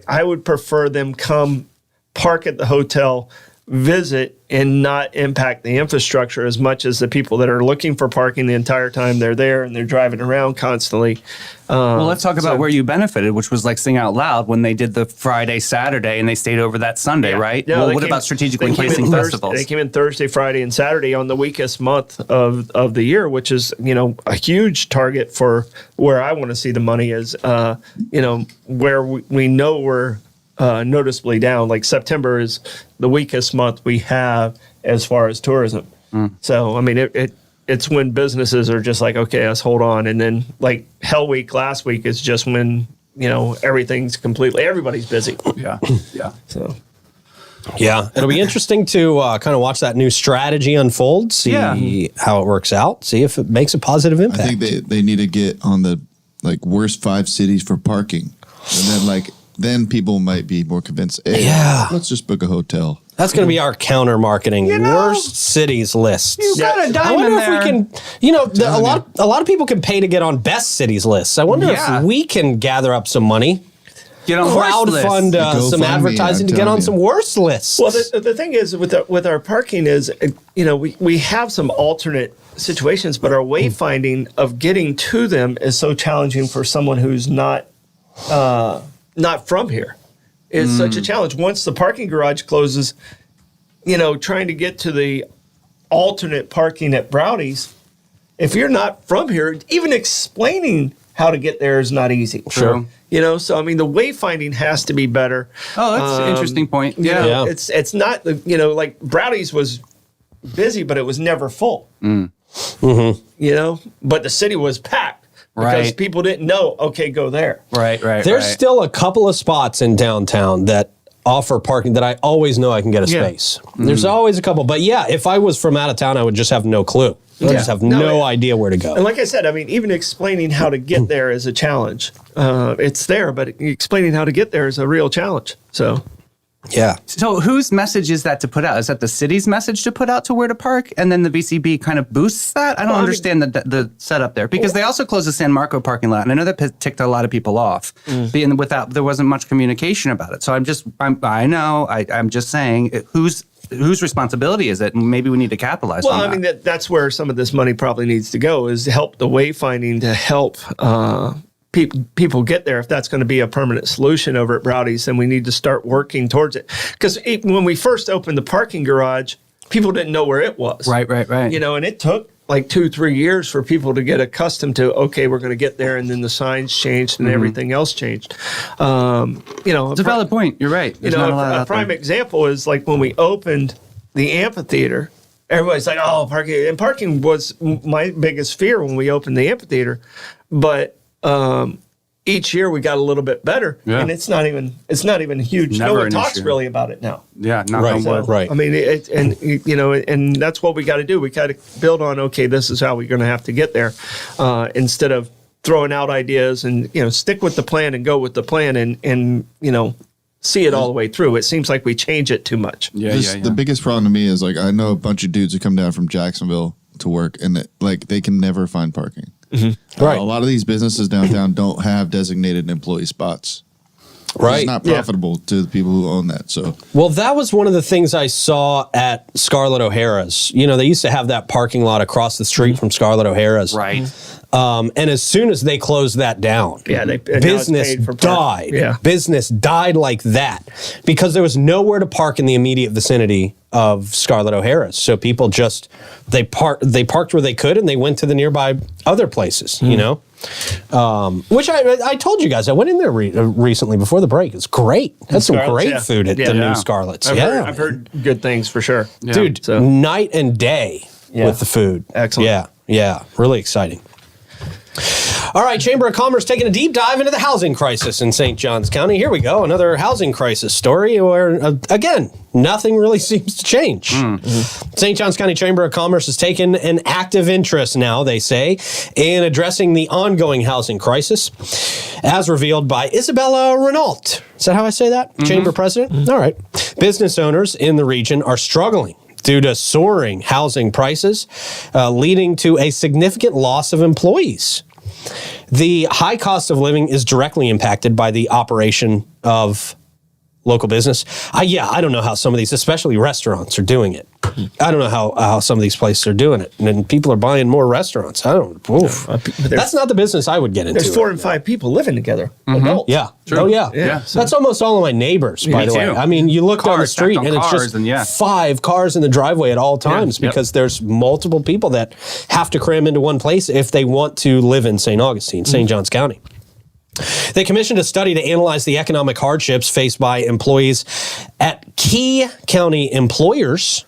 I would prefer them come park at the hotel, visit, and not impact the infrastructure as much as the people that are looking for parking the entire time they're there and they're driving around constantly. Well, let's talk about where you benefited, which was like Sing Out Loud when they did the Friday, Saturday, and they stayed over that Sunday, right? Yeah, well, what about strategically placing festivals? They came in Thursday, Friday, and Saturday on the weakest month of the year, which is, a huge target for where I want to see the money is, where we know we're noticeably down. Like September is the weakest month we have as far as tourism. So, I mean, it's when businesses are just like, okay, let's hold on. And then like Hell Week last week is just when, everybody's busy. Yeah. So. Yeah, it'll be interesting to kind of watch that new strategy unfold, see how it works out, see if it makes a positive impact. I think they need to get on the worst 5 cities for parking, and then then people might be more convinced. Hey, let's just book a hotel. That's going to be our counter marketing worst cities list. You got a I diamond wonder there. if we can. A lot of people can pay to get on best cities lists. I wonder if we can gather up some money. Get on crowdfund some GoFundMe, advertising to get on some worse lists. Well, the thing is with our parking is, we have some alternate situations, but our wayfinding of getting to them is so challenging for someone who's not from here. It's such a challenge. Once the parking garage closes, trying to get to the alternate parking at Browdy's, if you're not from here, even explaining how to get there is not easy. True. So I mean, the wayfinding has to be better. Oh, that's an interesting point. Yeah. It's not like Browdy's was busy, but it was never full. You know, but the city was packed because people didn't know, okay, go there. Right. There's still a couple of spots in downtown that offer parking that I always know I can get a space. There's always a couple. But yeah, if I was from out of town, I would just have no clue. I would just have no idea where to go. And like I said, I mean, even explaining how to get there is a challenge. It's there, but explaining how to get there is a real challenge. So... yeah. So whose message is that to put out? Is that the city's message to put out to where to park? And then the VCB kind of boosts that? I don't understand the setup there. Because they also closed the San Marco parking lot. And I know that ticked a lot of people off. Being without, there wasn't much communication about it. So I'm just saying, whose responsibility is it? And maybe we need to capitalize on that. Well, I mean, that's where some of this money probably needs to go, is to help the wayfinding, to help people get there. If that's going to be a permanent solution over at Browdy's, then we need to start working towards it. Because when we first opened the parking garage, people didn't know where it was. Right. You know, and it took like 2-3 years for people to get accustomed to, okay, we're going to get there, and then the signs changed and everything else changed. You know, it's a valid point. You're right. There's not a lot a prime example is like when we opened the amphitheater, everybody's like, oh, parking. And parking was my biggest fear when we opened the amphitheater. But each year we got a little bit better, and it's not even huge. Never no one talks really about it now. Yeah, not right. I mean, and that's what we got to do. We got to build on, okay, this is how we're going to have to get there, instead of throwing out ideas, and stick with the plan and go with the plan, and see it all the way through. It seems like we change it too much. The biggest problem to me is, like, I know a bunch of dudes who come down from Jacksonville to work, and they can never find parking. Right. A lot of these businesses downtown don't have designated employee spots. Right. It's not profitable to the people who own that. So, well, that was one of the things I saw at Scarlett O'Hara's. They used to have that parking lot across the street from Scarlett O'Hara's. Right. And as soon as they closed that down, business died. Yeah. Business died like that because there was nowhere to park in the immediate vicinity of Scarlett O'Hara's. So people just they parked where they could, and they went to the nearby other places. Which I told you guys, I went in there recently before the break. It's great. Had some great food at the new Scarlett's. I've heard good things for sure. Yeah. Dude, night and day with the food. Excellent. Yeah, really exciting. All right, Chamber of Commerce taking a deep dive into the housing crisis in St. Johns County. Here we go, another housing crisis story where, again, nothing really seems to change. St. Johns County Chamber of Commerce has taken an active interest now, they say, in addressing the ongoing housing crisis, as revealed by Isabella Renault. Is that how I say that? Chamber President? All right. Business owners in the region are struggling due to soaring housing prices, leading to a significant loss of employees. The high cost of living is directly impacted by the operation of local business. I don't know how some of these, especially restaurants, are doing it. I don't know how some of these places are doing it. And people are buying more restaurants. That's not the business I would get into. There's 4 and 5 people living together. Adults. Yeah. True. Oh, yeah. So. That's almost all of my neighbors, by the way. I mean, you look down the street and it's just 5 cars in the driveway at all times because there's multiple people that have to cram into one place if they want to live in St. Augustine, St. Johns County. They commissioned a study to analyze the economic hardships faced by employees at key county employers,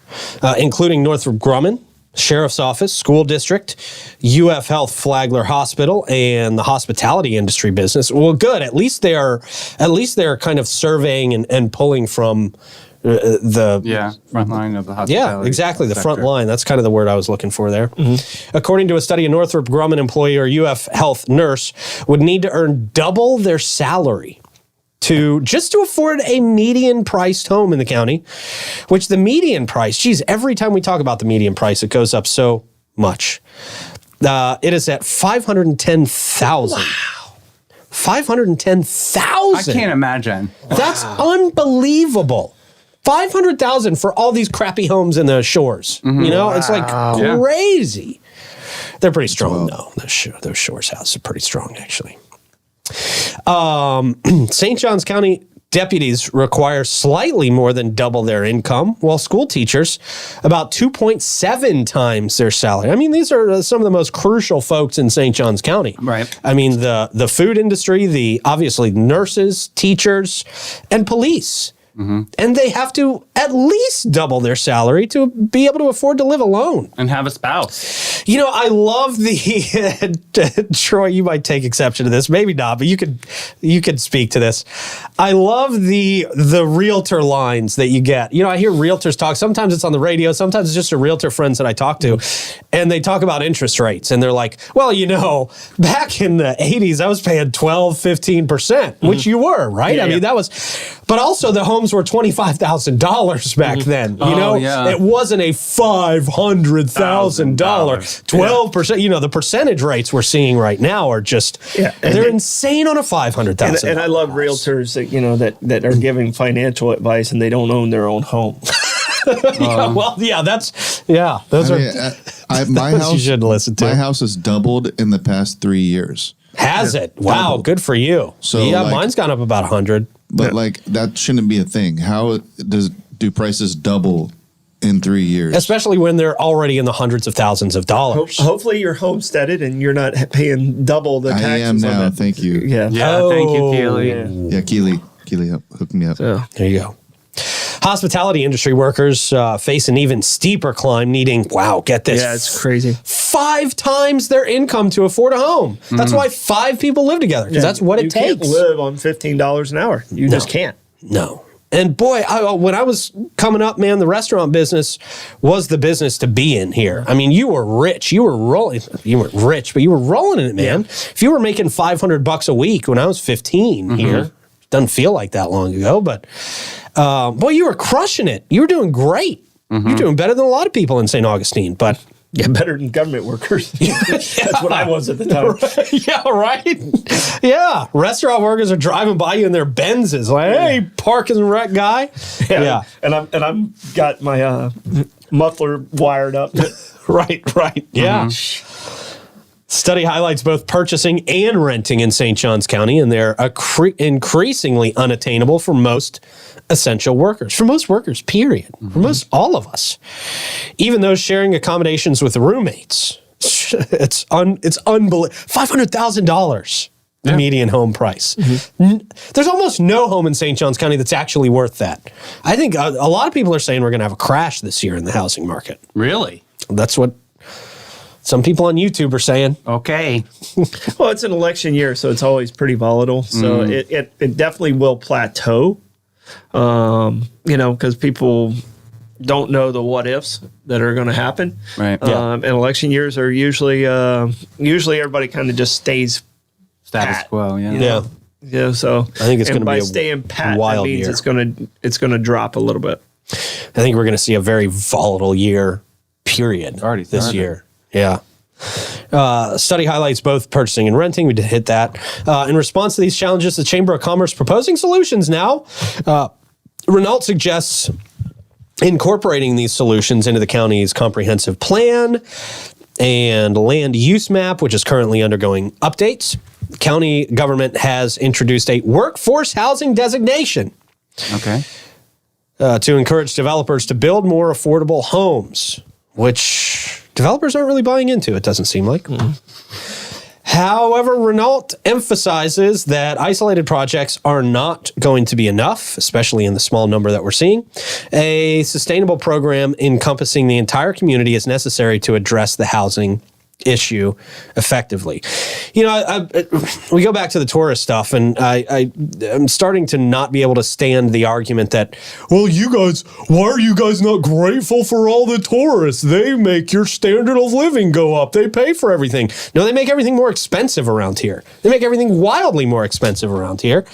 including Northrop Grumman, Sheriff's Office, School District, UF Health Flagler Hospital, and the hospitality industry business. Well, good. At least they're kind of surveying and pulling from the front line of the hospitality. Yeah, exactly. The front line. That's kind of the word I was looking for there. According to a study, a Northrop Grumman employee or UF Health nurse would need to earn double their salary to afford a median priced home in the county, which the median price, every time we talk about the median price, it goes up so much. It is at $510,000. Wow. $510,000. I can't imagine. That's unbelievable. $500,000 for all these crappy homes in the shores. It's like crazy. They're pretty strong, though. Those shores houses are pretty strong, actually. St. Johns County deputies require slightly more than double their income, while school teachers about 2.7 times their salary. I mean, these are some of the most crucial folks in St. Johns County. Right. I mean, the food industry, obviously nurses, teachers, and police. And they have to at least double their salary to be able to afford to live alone. And have a spouse. You know, I love the Troy, you might take exception to this, maybe not, but you could speak to this. I love the realtor lines that you get. You know, I hear realtors talk. Sometimes it's on the radio, sometimes it's just a realtor friends that I talk to, and they talk about interest rates, and they're like, well, you know, back in the 80s, I was paying 12, 15%, which you were, right? I mean, that was, but also the homes were $25,000 back then. You know, it wasn't a $500,000, 12%. You know, the percentage rates we're seeing right now are just, they're insane on a $500,000. And I love realtors that, you know, that are giving financial advice and they don't own their own home. My house, you shouldn't listen to. My house has doubled in the past 3 years. Has it? Wow, good for you. So, yeah, like, mine's gone up about 100. But like that shouldn't be a thing. How do prices double in 3 years? Especially when they're already in the hundreds of thousands of dollars. Hopefully you're homesteaded and you're not paying double the taxes. I am now. Thank you. Yeah. Thank you, Keely. Yeah, Keely, hook me up. So. There you go. Hospitality industry workers face an even steeper climb, needing, get this. Yeah, it's crazy. 5 times their income to afford a home. That's why 5 people live together, because that's what it takes. You can't live on $15 an hour. You just can't. No. And boy, when I was coming up, man, the restaurant business was the business to be in here. I mean, you were rich. You were rolling. You weren't rich, but you were rolling in it, man. If you were making $500 a week when I was 15 here, doesn't feel like that long ago, but boy, you were crushing it. You were doing great. You're doing better than a lot of people in St. Augustine, but better than government workers. That's what I was at the time. Yeah, right? Yeah. Restaurant workers are driving by you in their Benzes, like, hey, parking and rec guy. Yeah. And I'm got my muffler wired up. Right. Yeah. Study highlights both purchasing and renting in St. Johns County, and they're increasingly unattainable for most essential workers, for most workers, period, for most all of us. Even those sharing accommodations with roommates. It's unbelievable. $500,000 the median home price. There's almost no home in St. Johns County that's actually worth that. I think a lot of people are saying we're going to have a crash this year in the housing market. Really? That's what some people on YouTube are saying. Okay. Well, it's an election year, so it's always pretty volatile. So it definitely will plateau, because people don't know the what ifs that are going to happen. Right. And election years are usually everybody kind of just stays Status pat, quo, Yeah. Yeah. So I think it's going to be by staying pat, wild that means year. it's gonna drop a little bit. I think we're going to see a very volatile year, period, Already this started. year. Yeah. Study highlights both purchasing and renting. We did hit that. In response to these challenges, the Chamber of Commerce proposing solutions now. Renault suggests incorporating these solutions into the county's comprehensive plan and land use map, which is currently undergoing updates. The county government has introduced a workforce housing designation. Okay. To encourage developers to build more affordable homes, which developers aren't really buying into, it doesn't seem like. However, Renault emphasizes that isolated projects are not going to be enough, especially in the small number that we're seeing. A sustainable program encompassing the entire community is necessary to address the housing issue effectively. You know, we go back to the tourist stuff, and I'm starting to not be able to stand the argument that, well, you guys, why are you guys not grateful for all the tourists? They make your standard of living go up. They pay for everything. No, they make everything more expensive around here. They make everything wildly more expensive around here.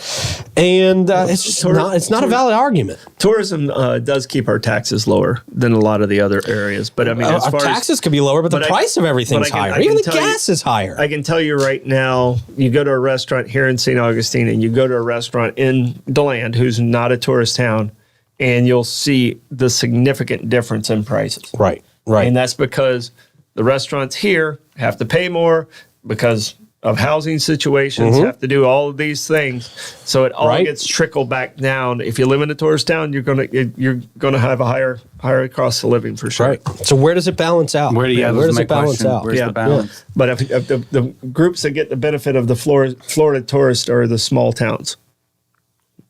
And it's just not a valid argument. Tourism does keep our taxes lower than a lot of the other areas. But I mean, as our far taxes could be lower, but the price of everything's higher. Even the gas is higher. I can tell you right now, you go to a restaurant here in St. Augustine and you go to a restaurant in DeLand, who's not a tourist town, and you'll see the significant difference in prices. Right. And that's because the restaurants here have to pay more because of housing situations, have to do all of these things. So it all gets trickled back down. If you live in a tourist town, you're gonna have a higher cost of living for sure. Right. So where does it balance out? Where does it balance out? Where's the balance? But if the groups that get the benefit of the Florida tourist are the small towns.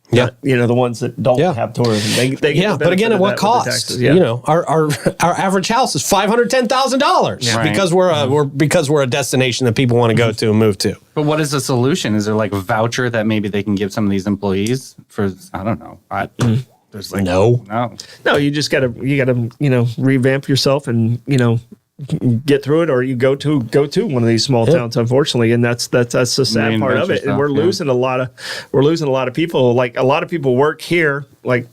Yeah. The ones that don't have tourism. They get the but again, benefit at of what that with the cost? taxes. Yeah. Our average house is $510,000 Right. because we're a destination that people want to go to and move to. But what is the solution? Is there like a voucher that maybe they can give some of these employees for? I don't know. There's like No. No, you just gotta revamp yourself and get through it, or you go to one of these small towns, unfortunately, and that's the sad part of it. And we're losing a lot of people. Like a lot of people work here, like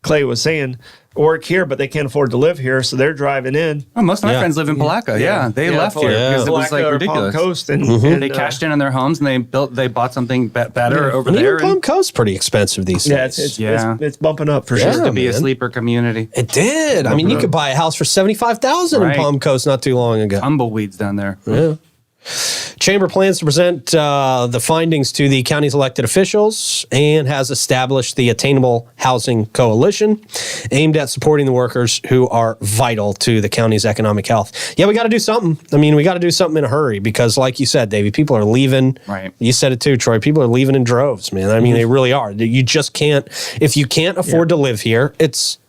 Clay was saying, work here, but they can't afford to live here, so they're driving in. Oh, most of my friends live in Palaca. Yeah, they left here because it was like ridiculous. Palm Coast, and they cashed in on their homes and they bought something better over And there. even Palm Coast's pretty expensive these days. It's bumping up for It used sure. to be a man. sleeper community. It did. I mean, you could buy a house for $75,000 in Right. Palm Coast not too long ago. Tumbleweeds down there. Yeah. Chamber plans to present the findings to the county's elected officials and has established the Attainable Housing Coalition aimed at supporting the workers who are vital to the county's economic health. Yeah, we got to do something. I mean, we got to do something in a hurry because like you said, Davey, people are leaving. Right. You said it too, Troy. People are leaving in droves, man. I mean, they really are. You just can't, if you can't afford to live here, it's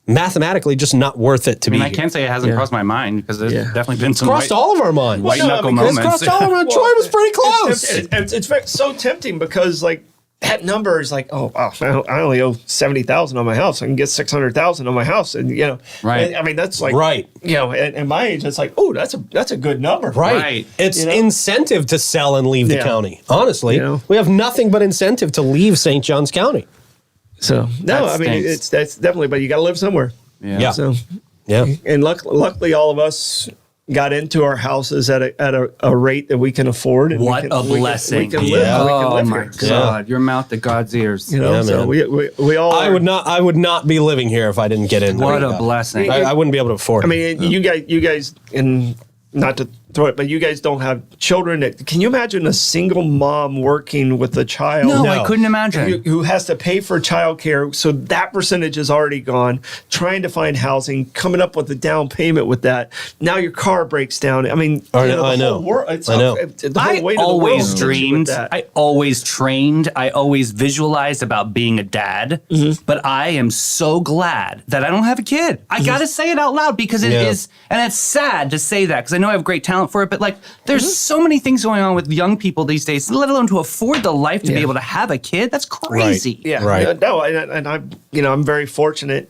mathematically just not worth it to be I here. can't say it hasn't crossed my mind because there's definitely been some Crossed all of our minds. white knuckle because- It's moments. crossed all of our Troy was pretty close. It's so tempting because like that number is like, oh wow, I only owe $70,000 on my house. I can get $600,000 on my house, and Right. I mean that's like Right. At my age, it's like, oh, that's a good number. Right. It's You know? incentive to sell and leave the Yeah. county. Honestly, You know? we have nothing but incentive to leave St. Johns County. So no, That I mean stinks. that's definitely, but you got to live somewhere. Yeah. So Yeah. and luckily, all of us got into our houses at a rate that we can afford. And What we a can, blessing. We can live. Yeah. We can Oh live my here. God! Your mouth to God's ears. Yeah, so man. we all. I would not be living here if I didn't get in. What a blessing. I wouldn't be able to afford it. I mean, you guys, and not to throw it, but you guys don't have children. Can you imagine a single mom working with a child? No, No. I couldn't imagine. Who has to pay for childcare? So that percentage is already gone. Trying to find housing, coming up with a down payment with that. Now your car breaks down. I mean, I the know. whole world. It's I know. The whole I weight of the world always hits you with dreamed, that. I always trained, I always visualized about being a dad, but I am so glad that I don't have a kid. I gotta say it out loud because it is, and it's sad to say that because I know I have great talent for it, but like there's so many things going on with young people these days, let alone to afford the life to be able to have a kid. That's crazy. Yeah, Right. No, and I'm very fortunate.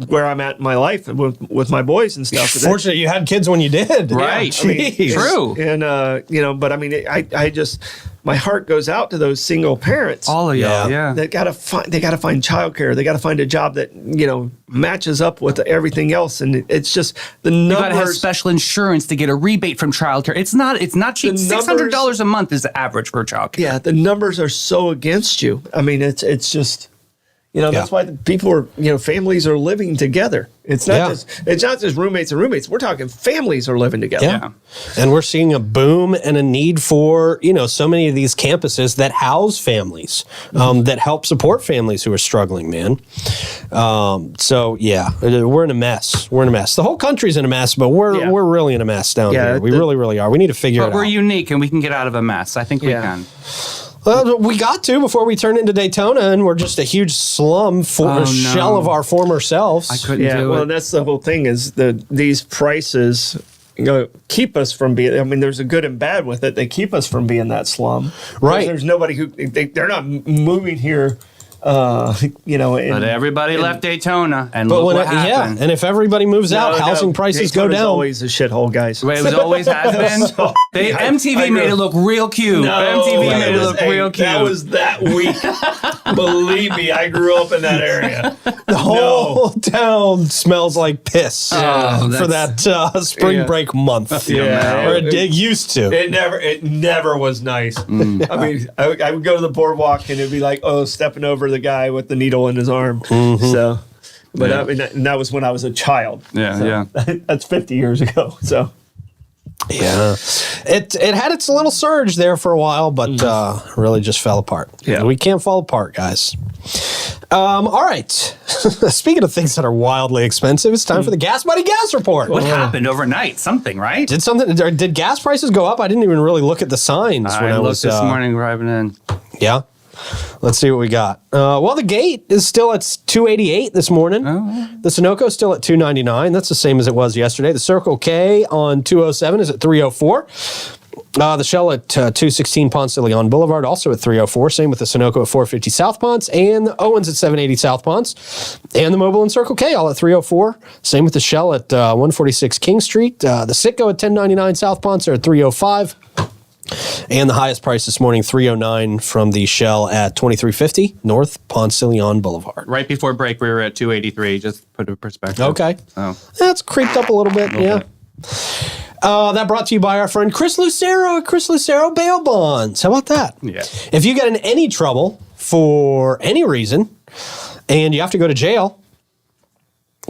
Where I'm at in my life with my boys and stuff. Fortunate you had kids when you did. Right. Yeah, jeez. True. And but I mean, I just my heart goes out to those single parents. All of y'all, Yeah. yeah. They gotta find childcare. They gotta find a job that matches up with everything else, and it's just the You gotta have numbers. special insurance to get a rebate from childcare. It's not cheap. The numbers- $600 a month is the average for childcare. Yeah, the numbers are so against you. I mean, it's just. That's why the people are, families are living together. It's not just roommates and roommates. We're talking families are living together. Yeah. And we're seeing a boom and a need for, so many of these campuses that house families, that help support families who are struggling, man. So, yeah, we're in a mess. We're in a mess. The whole country's in a mess, but we're really in a mess down here. We really, really are. We need to figure it out. But we're unique and we can get out of a mess. I think we can. Well, we got to before we turn into Daytona, and we're just a huge slum for a shell of our former selves. I couldn't Yeah, do well, it. that's the whole thing is these prices keep us from being. I mean, there's a good and bad with it. They keep us from being that slum. Right. There's nobody who they're not moving here. But everybody left Daytona, and But look when what happened. and if everybody moves out, housing prices go Daytona's down. Always a shithole, guys. It was always has been. MTV made it look real cute. MTV made it look real cute. That was that week. Believe me, I grew up in that area. The whole town smells like piss for that spring break month. Yeah. Or it used to. It never was nice. I mean, I would go to the boardwalk and it'd be like, stepping over the guy with the needle in his arm. So, but I mean, and that was when I was a child. Yeah, That's 50 years ago. So, Yeah. It had its little surge there for a while, but really just fell apart. Yeah. We can't fall apart, guys. All right. Speaking of things that are wildly expensive, it's time for the Gas Buddy Gas Report. What happened overnight? Something, right? Did gas prices go up? I didn't even really look at the signs when I I was looked this morning driving in. Yeah. Let's see what we got. Well, the gate is still at $288 this morning. The Sunoco is still at $299. That's the same as it was yesterday. The Circle K on 207 is at $304. The Shell at 216 Ponce de Leon Boulevard, also at $304. Same with the Sunoco at 450 South Ponce, and the Owens at 780 South Ponce, and the Mobile and Circle K all at $304. Same with the Shell at 146 King Street. The Citgo at 1099 South Ponce are at $305. And the highest price this morning, $309 from the Shell at 2350 North Ponce de Leon Boulevard. Right before break, we were at 283. Just to put it in perspective. Okay. Oh. That's creeped up a little bit, yeah. That brought to you by our friend Chris Lucero at Chris Lucero Bail Bonds. How about that? Yeah. If you get in any trouble for any reason and you have to go to jail,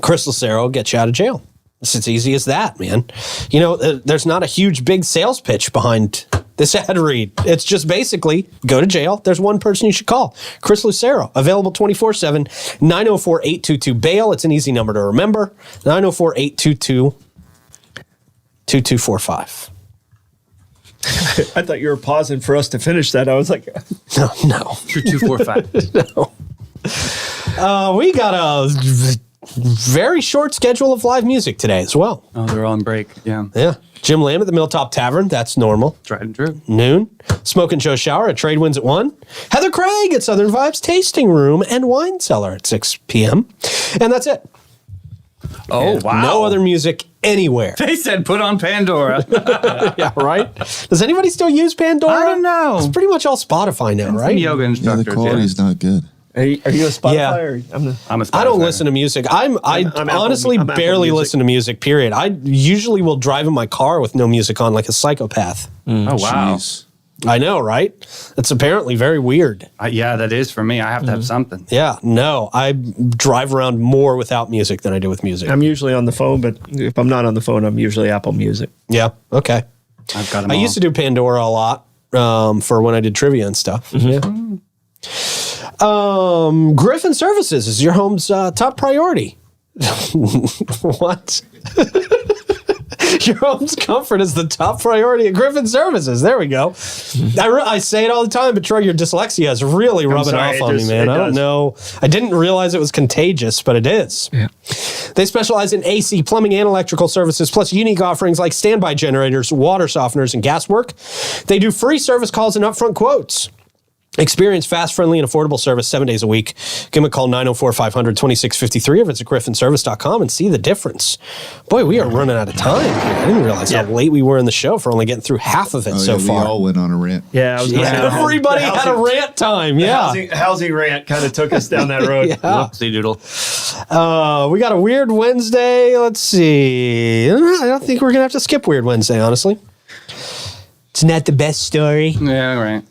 Chris Lucero will get you out of jail. It's as easy as that, man. You know, there's not a huge, big sales pitch behind this ad read. It's just basically go to jail. There's one person you should call. Chris Lucero, available 24/7, 904-822-BAIL. It's an easy number to remember, 904-822-2245. I thought you were pausing for us to finish that. I was like, No. 2245. No. We got a very short schedule of live music today as well. Oh, they're on break. Yeah. Yeah. Jim Lamb at the Milltop Tavern. That's normal. Tried and true. Noon. Smoke and Joe Shower at Trade Winds at 1. Heather Craig at Southern Vibes Tasting Room and Wine Cellar at 6 p.m. And that's it. Oh, wow. No other music anywhere. They said put on Pandora. Yeah, right? Does anybody still use Pandora? I don't know. It's pretty much all Spotify now, Some right? yoga Yeah, instructors. the quality's not good. are you a Spotify Yeah. or I'm a Spotify. I don't listen to music. I I'm honestly Apple barely Music. listen to music, period. I usually will drive in my car with no music on like a psychopath. Oh, wow. Jeez. I know, right? It's apparently very weird. Yeah, that is for me. I have to have something. Yeah, no, I drive around more without music than I do with music. I'm usually on the phone, but if I'm not on the phone, I'm usually Apple Music. Yeah, okay. I've got them I all. used to do Pandora a lot for when I did trivia and stuff. Yeah. Griffin Services is your home's top priority. What? Your home's comfort is the top priority at Griffin Services. There we go. I say it all the time, but Troy, your dyslexia is really rubbing sorry, off it on me, just- man. it I don't does. know. I didn't realize it was contagious, but it is. Yeah. They specialize in AC, plumbing, and electrical services, plus unique offerings like standby generators, water softeners, and gas work. They do free service calls and upfront quotes. Experience fast, friendly, and affordable service 7 days a week. Give them a call, 904-500-2653, or visit griffinservice.com and see the difference. Boy, we are running out of time here. I didn't realize how late we were in the show for only getting through half of it Oh, so yeah, far. We all went on a rant. Yeah, I was gonna say the Everybody had a rant time, yeah. Housing rant kind of took us down that road. Yeah. Whoopsie doodle. We got a Weird Wednesday. Let's see. I don't think we're going to have to skip Weird Wednesday, honestly. It's not the best story. Yeah, right.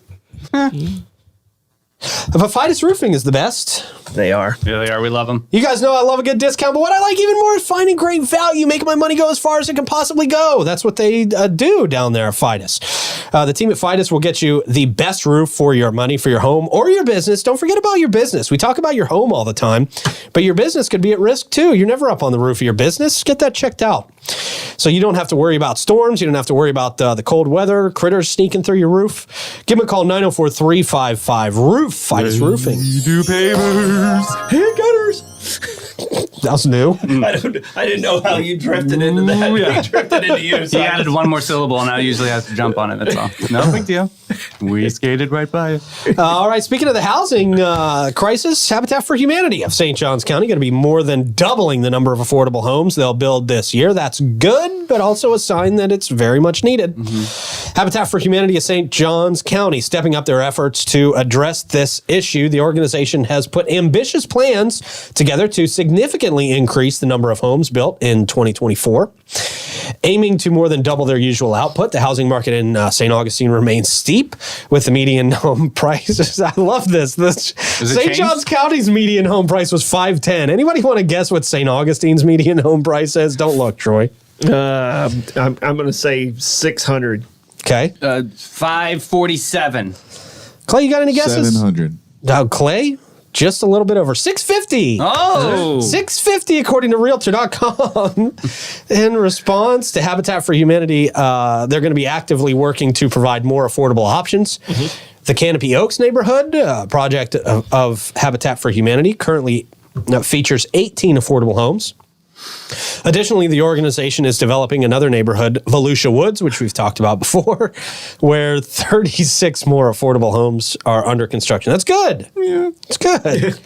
But Fidus Roofing is the best. They are. Yeah, they are. We love them. You guys know I love a good discount, but what I like even more is finding great value, making my money go as far as it can possibly go. That's what they do down there at Fidus. The team at Fidus will get you the best roof for your money, for your home or your business. Don't forget about your business. We talk about your home all the time, but your business could be at risk too. You're never up on the roof of your business. Get that checked out. So you don't have to worry about storms. You don't have to worry about the cold weather, critters sneaking through your roof. Give them a call, 904-355-ROOF, Fidus Roofing. Do papers. Hand gutters. That was new. I didn't know how you drifted into that. Ooh, yeah. We drifted into you. So He added one more syllable, and I usually have to jump on it. That's all. No big deal. We skated right by it. All right, speaking of the housing crisis, Habitat for Humanity of St. Johns County going to be more than doubling the number of affordable homes they'll build this year. That's good, but also a sign that it's very much needed. Habitat for Humanity of St. Johns County stepping up their efforts to address this issue. The organization has put ambitious plans together to significantly increase the number of homes built in 2024. Aiming to more than double their usual output, the housing market in St. Augustine remains steep with the median home prices. I love this. St. changed? Johns County's median home price was $510. Anybody want to guess what St. Augustine's median home price is? Don't look, Troy. I'm going to say 600. Okay. 547. Clay, you got any guesses? 700. Clay, just a little bit over 650. Oh. 650 according to Realtor.com. In response to Habitat for Humanity, they're going to be actively working to provide more affordable options. The Canopy Oaks neighborhood, project of Habitat for Humanity, currently features 18 affordable homes. Additionally, the organization is developing another neighborhood, Volusia Woods, which we've talked about before, where 36 more affordable homes are under construction. That's good. Yeah. It's good.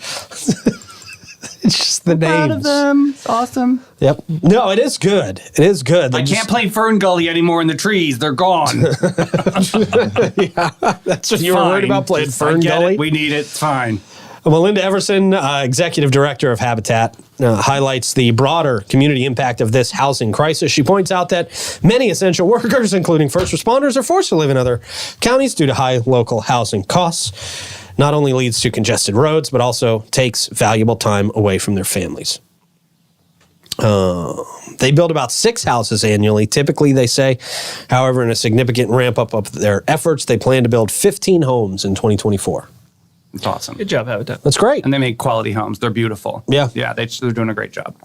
It's just the names. Proud of them. It's awesome. Yep. No, it is good. It is good. I can't play Fern Gully anymore in the trees. They're gone. That's what you were worried about, playing Fern Gully. We need it. It's fine. Melinda Everson, executive director of Habitat, highlights the broader community impact of this housing crisis. She points out that many essential workers, including first responders, are forced to live in other counties due to high local housing costs. Not only leads to congested roads, but also takes valuable time away from their families. They build about 6 houses annually, typically, they say. However, in a significant ramp up of their efforts, they plan to build 15 homes in 2024. It's awesome. Good job, Habitat. That's great. And they make quality homes. They're beautiful. Yeah. Yeah, they're doing a great job.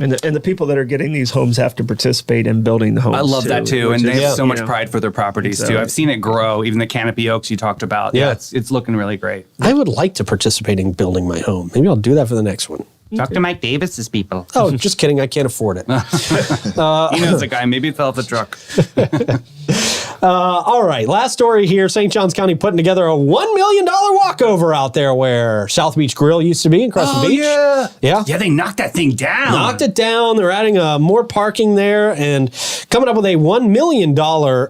And the people that are getting these homes have to participate in building the homes. I love that too. which And they is, have so you much know, pride for their properties so- too. I've seen it grow. Even the Canopy Oaks you talked about. Yeah. It's looking really great. I would like to participate in building my home. Maybe I'll do that for the next one. Talk to Mike Davis's people. Oh, just kidding. I can't afford it. He knows a guy. Maybe he fell off the truck. All right. Last story here. St. Johns County putting together a $1 million walkover out there where South Beach Grill used to be in Crescent Beach. Yeah. Yeah. Yeah, they knocked that thing down. Knocked it down. They're adding more parking there and coming up with a $1 million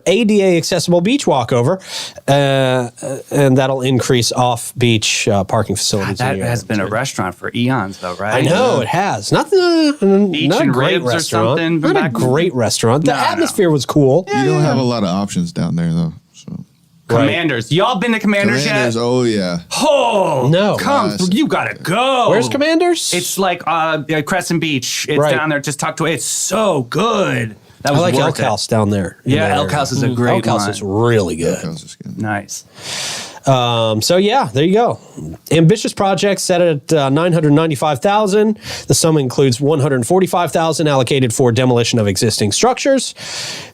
ADA accessible beach walkover. And that'll increase off-beach parking facilities. That in the has area. been a restaurant for eons, though, right? I know it has. Not Beach a and great ribs or restaurant. something. Not a Back- great restaurant. The No, no. atmosphere was cool. You don't have a lot of options down there, though. So Commanders. Y'all been to Commanders, Commanders, yet? oh yeah. Oh, No. Come, Nice. you gotta go. Where's Commanders? It's like Crescent Beach. It's Right. down there, just tucked away. It's so good. That I was like worth Elk it. House down there. in Yeah, that Elk area. House is a great Elk House one. is really good. House is good. Nice. So yeah, there you go. Ambitious project set at $995,000. The sum includes $145,000 allocated for demolition of existing structures,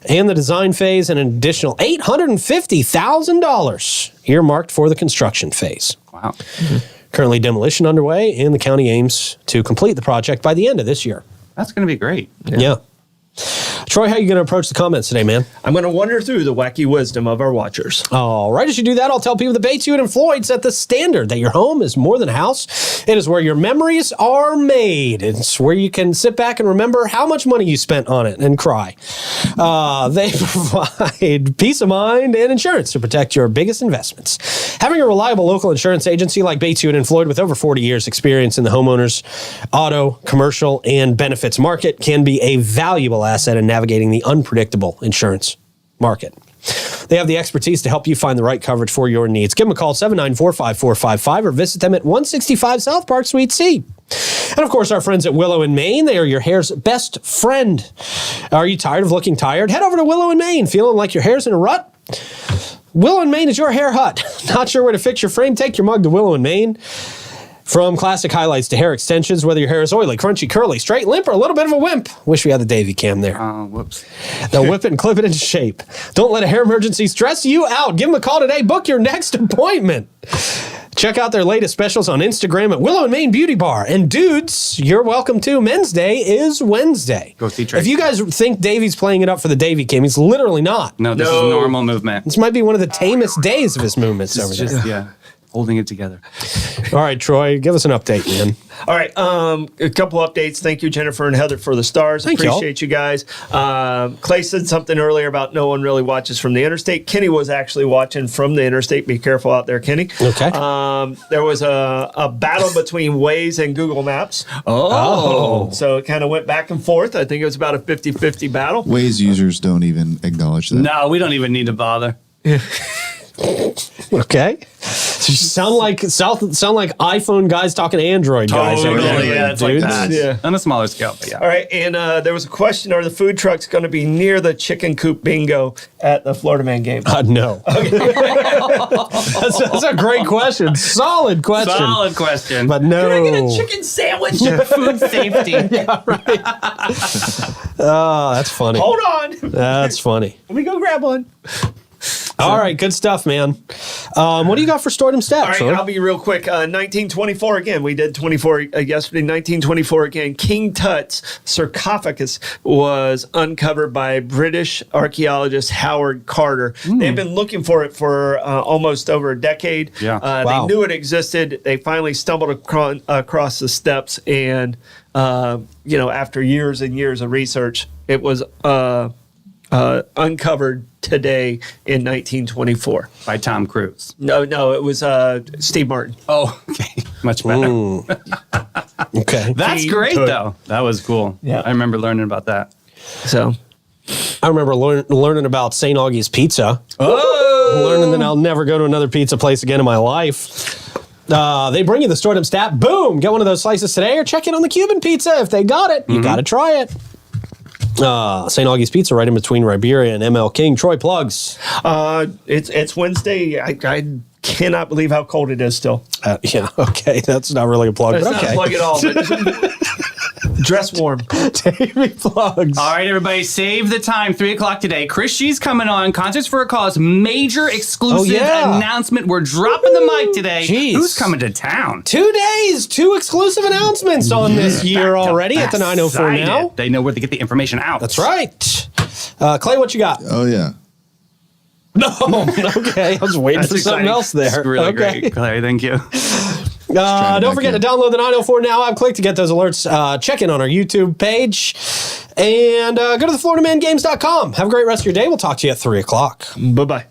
and the design phase, and an additional $850,000 earmarked for the construction phase. Wow. Currently demolition underway, and the county aims to complete the project by the end of this year. That's going to be great. Yeah. Troy, how are you going to approach the comments today, man? I'm going to wander through the wacky wisdom of our watchers. All right, as you do that, I'll tell people that Bates, Hewitt, and Floyd set the standard that your home is more than a house. It is where your memories are made. It's where you can sit back and remember how much money you spent on it and cry. They provide peace of mind and insurance to protect your biggest investments. Having a reliable local insurance agency like Bates, Hewitt, and Floyd with over 40 years experience in the homeowners, auto, commercial, and benefits market can be a valuable asset in navigating the unpredictable insurance market. They have the expertise to help you find the right coverage for your needs. Give them a call, 794-5455, or visit them at 165 South Park, Suite C. And of course, our friends at Willow Mane, they are your hair's best friend. Are you tired of looking tired? Head over to Willow Mane. Feeling like your hair's in a rut? Willow Mane is your hair hut. Not sure where to fix your frame? Take your mug to Willow Mane. From classic highlights to hair extensions, whether your hair is oily, crunchy, curly, straight, limp, or a little bit of a wimp. Wish we had the Davey Cam there. Oh, whoops. They'll whip it and clip it into shape. Don't let a hair emergency stress you out. Give them a call today. Book your next appointment. Check out their latest specials on Instagram at Willow Mane Beauty Bar. And dudes, you're welcome too. Men's Day is Wednesday. Go see Tracy. If you guys think Davey's playing it up for the Davey Cam, he's literally not. No, this is normal movement. This might be one of the tamest days of his movements over It's there. just, yeah, holding it together. All right, Troy, give us an update, man. All right, a couple updates. Thank you, Jennifer and Heather, for the stars. Thank y'all. Appreciate you guys. Clay said something earlier about no one really watches from the interstate. Kenny was actually watching from the interstate. Be careful out there, Kenny. Okay. There was a battle between Waze and Google Maps. Oh. So it kind of went back and forth. I think it was about a 50-50 battle. Waze users don't even acknowledge that. No, we don't even need to bother. Okay. So you sound like iPhone guys talking to Android guys. over there, yeah, it's like dudes. that. Yeah. On a smaller scale, but yeah. All right, and there was a question: are the food trucks going to be near the chicken coop bingo at the Florida Man game? No. That's a great question. Solid question. Solid question. But no. Can I get a chicken sandwich? Food safety. Oh, that's funny. Hold on. That's funny. Let me go grab one. All right, good stuff, man. What do you got for STOITM stats? All right, Troy? I'll be real quick. 1924 again. We did 24 yesterday. 1924 again. King Tut's sarcophagus was uncovered by British archaeologist Howard Carter. They've been looking for it for almost over a decade. Yeah. Wow. They knew it existed. They finally stumbled across the steps, and after years and years of research, it was uncovered today in 1924 By Tom Cruise. No, it was Steve Martin. Oh, okay. Much better. Okay. That's great, Tut. though. That was cool. Yeah. I remember learning about that. So I remember learning about St. Augie's Pizza. Oh! Learning that I'll never go to another pizza place again in my life. They bring you the STOITM stat. Boom! Get one of those slices today or check in on the Cuban pizza. If they got it, you got to try it. St. Augie's Pizza right in between Riberia and ML King. Troy, plugs. it's Wednesday. I cannot believe how cold it is still. Yeah, okay. That's not really a plug, It's but not okay. a plug at all. But dress warm. Davey plugs. All right, everybody, save the time. 3 o'clock today. Chris G's coming on. Concerts for a Cause. Major exclusive announcement. We're dropping the mic today. Jeez. Who's coming to town? 2 days, 2 exclusive announcements on this year already at the 904 now. Excited. They know where to get the information out. That's right. Clay, what you got? Oh yeah. No, okay. I was waiting for something exciting. else there. It's really okay. great, Claire. Thank you. Don't forget to download the 904 Now app. Click to get those alerts. Check in on our YouTube page. And go to the FloridaManGames.com. Have a great rest of your day. We'll talk to you at 3 o'clock. Bye-bye.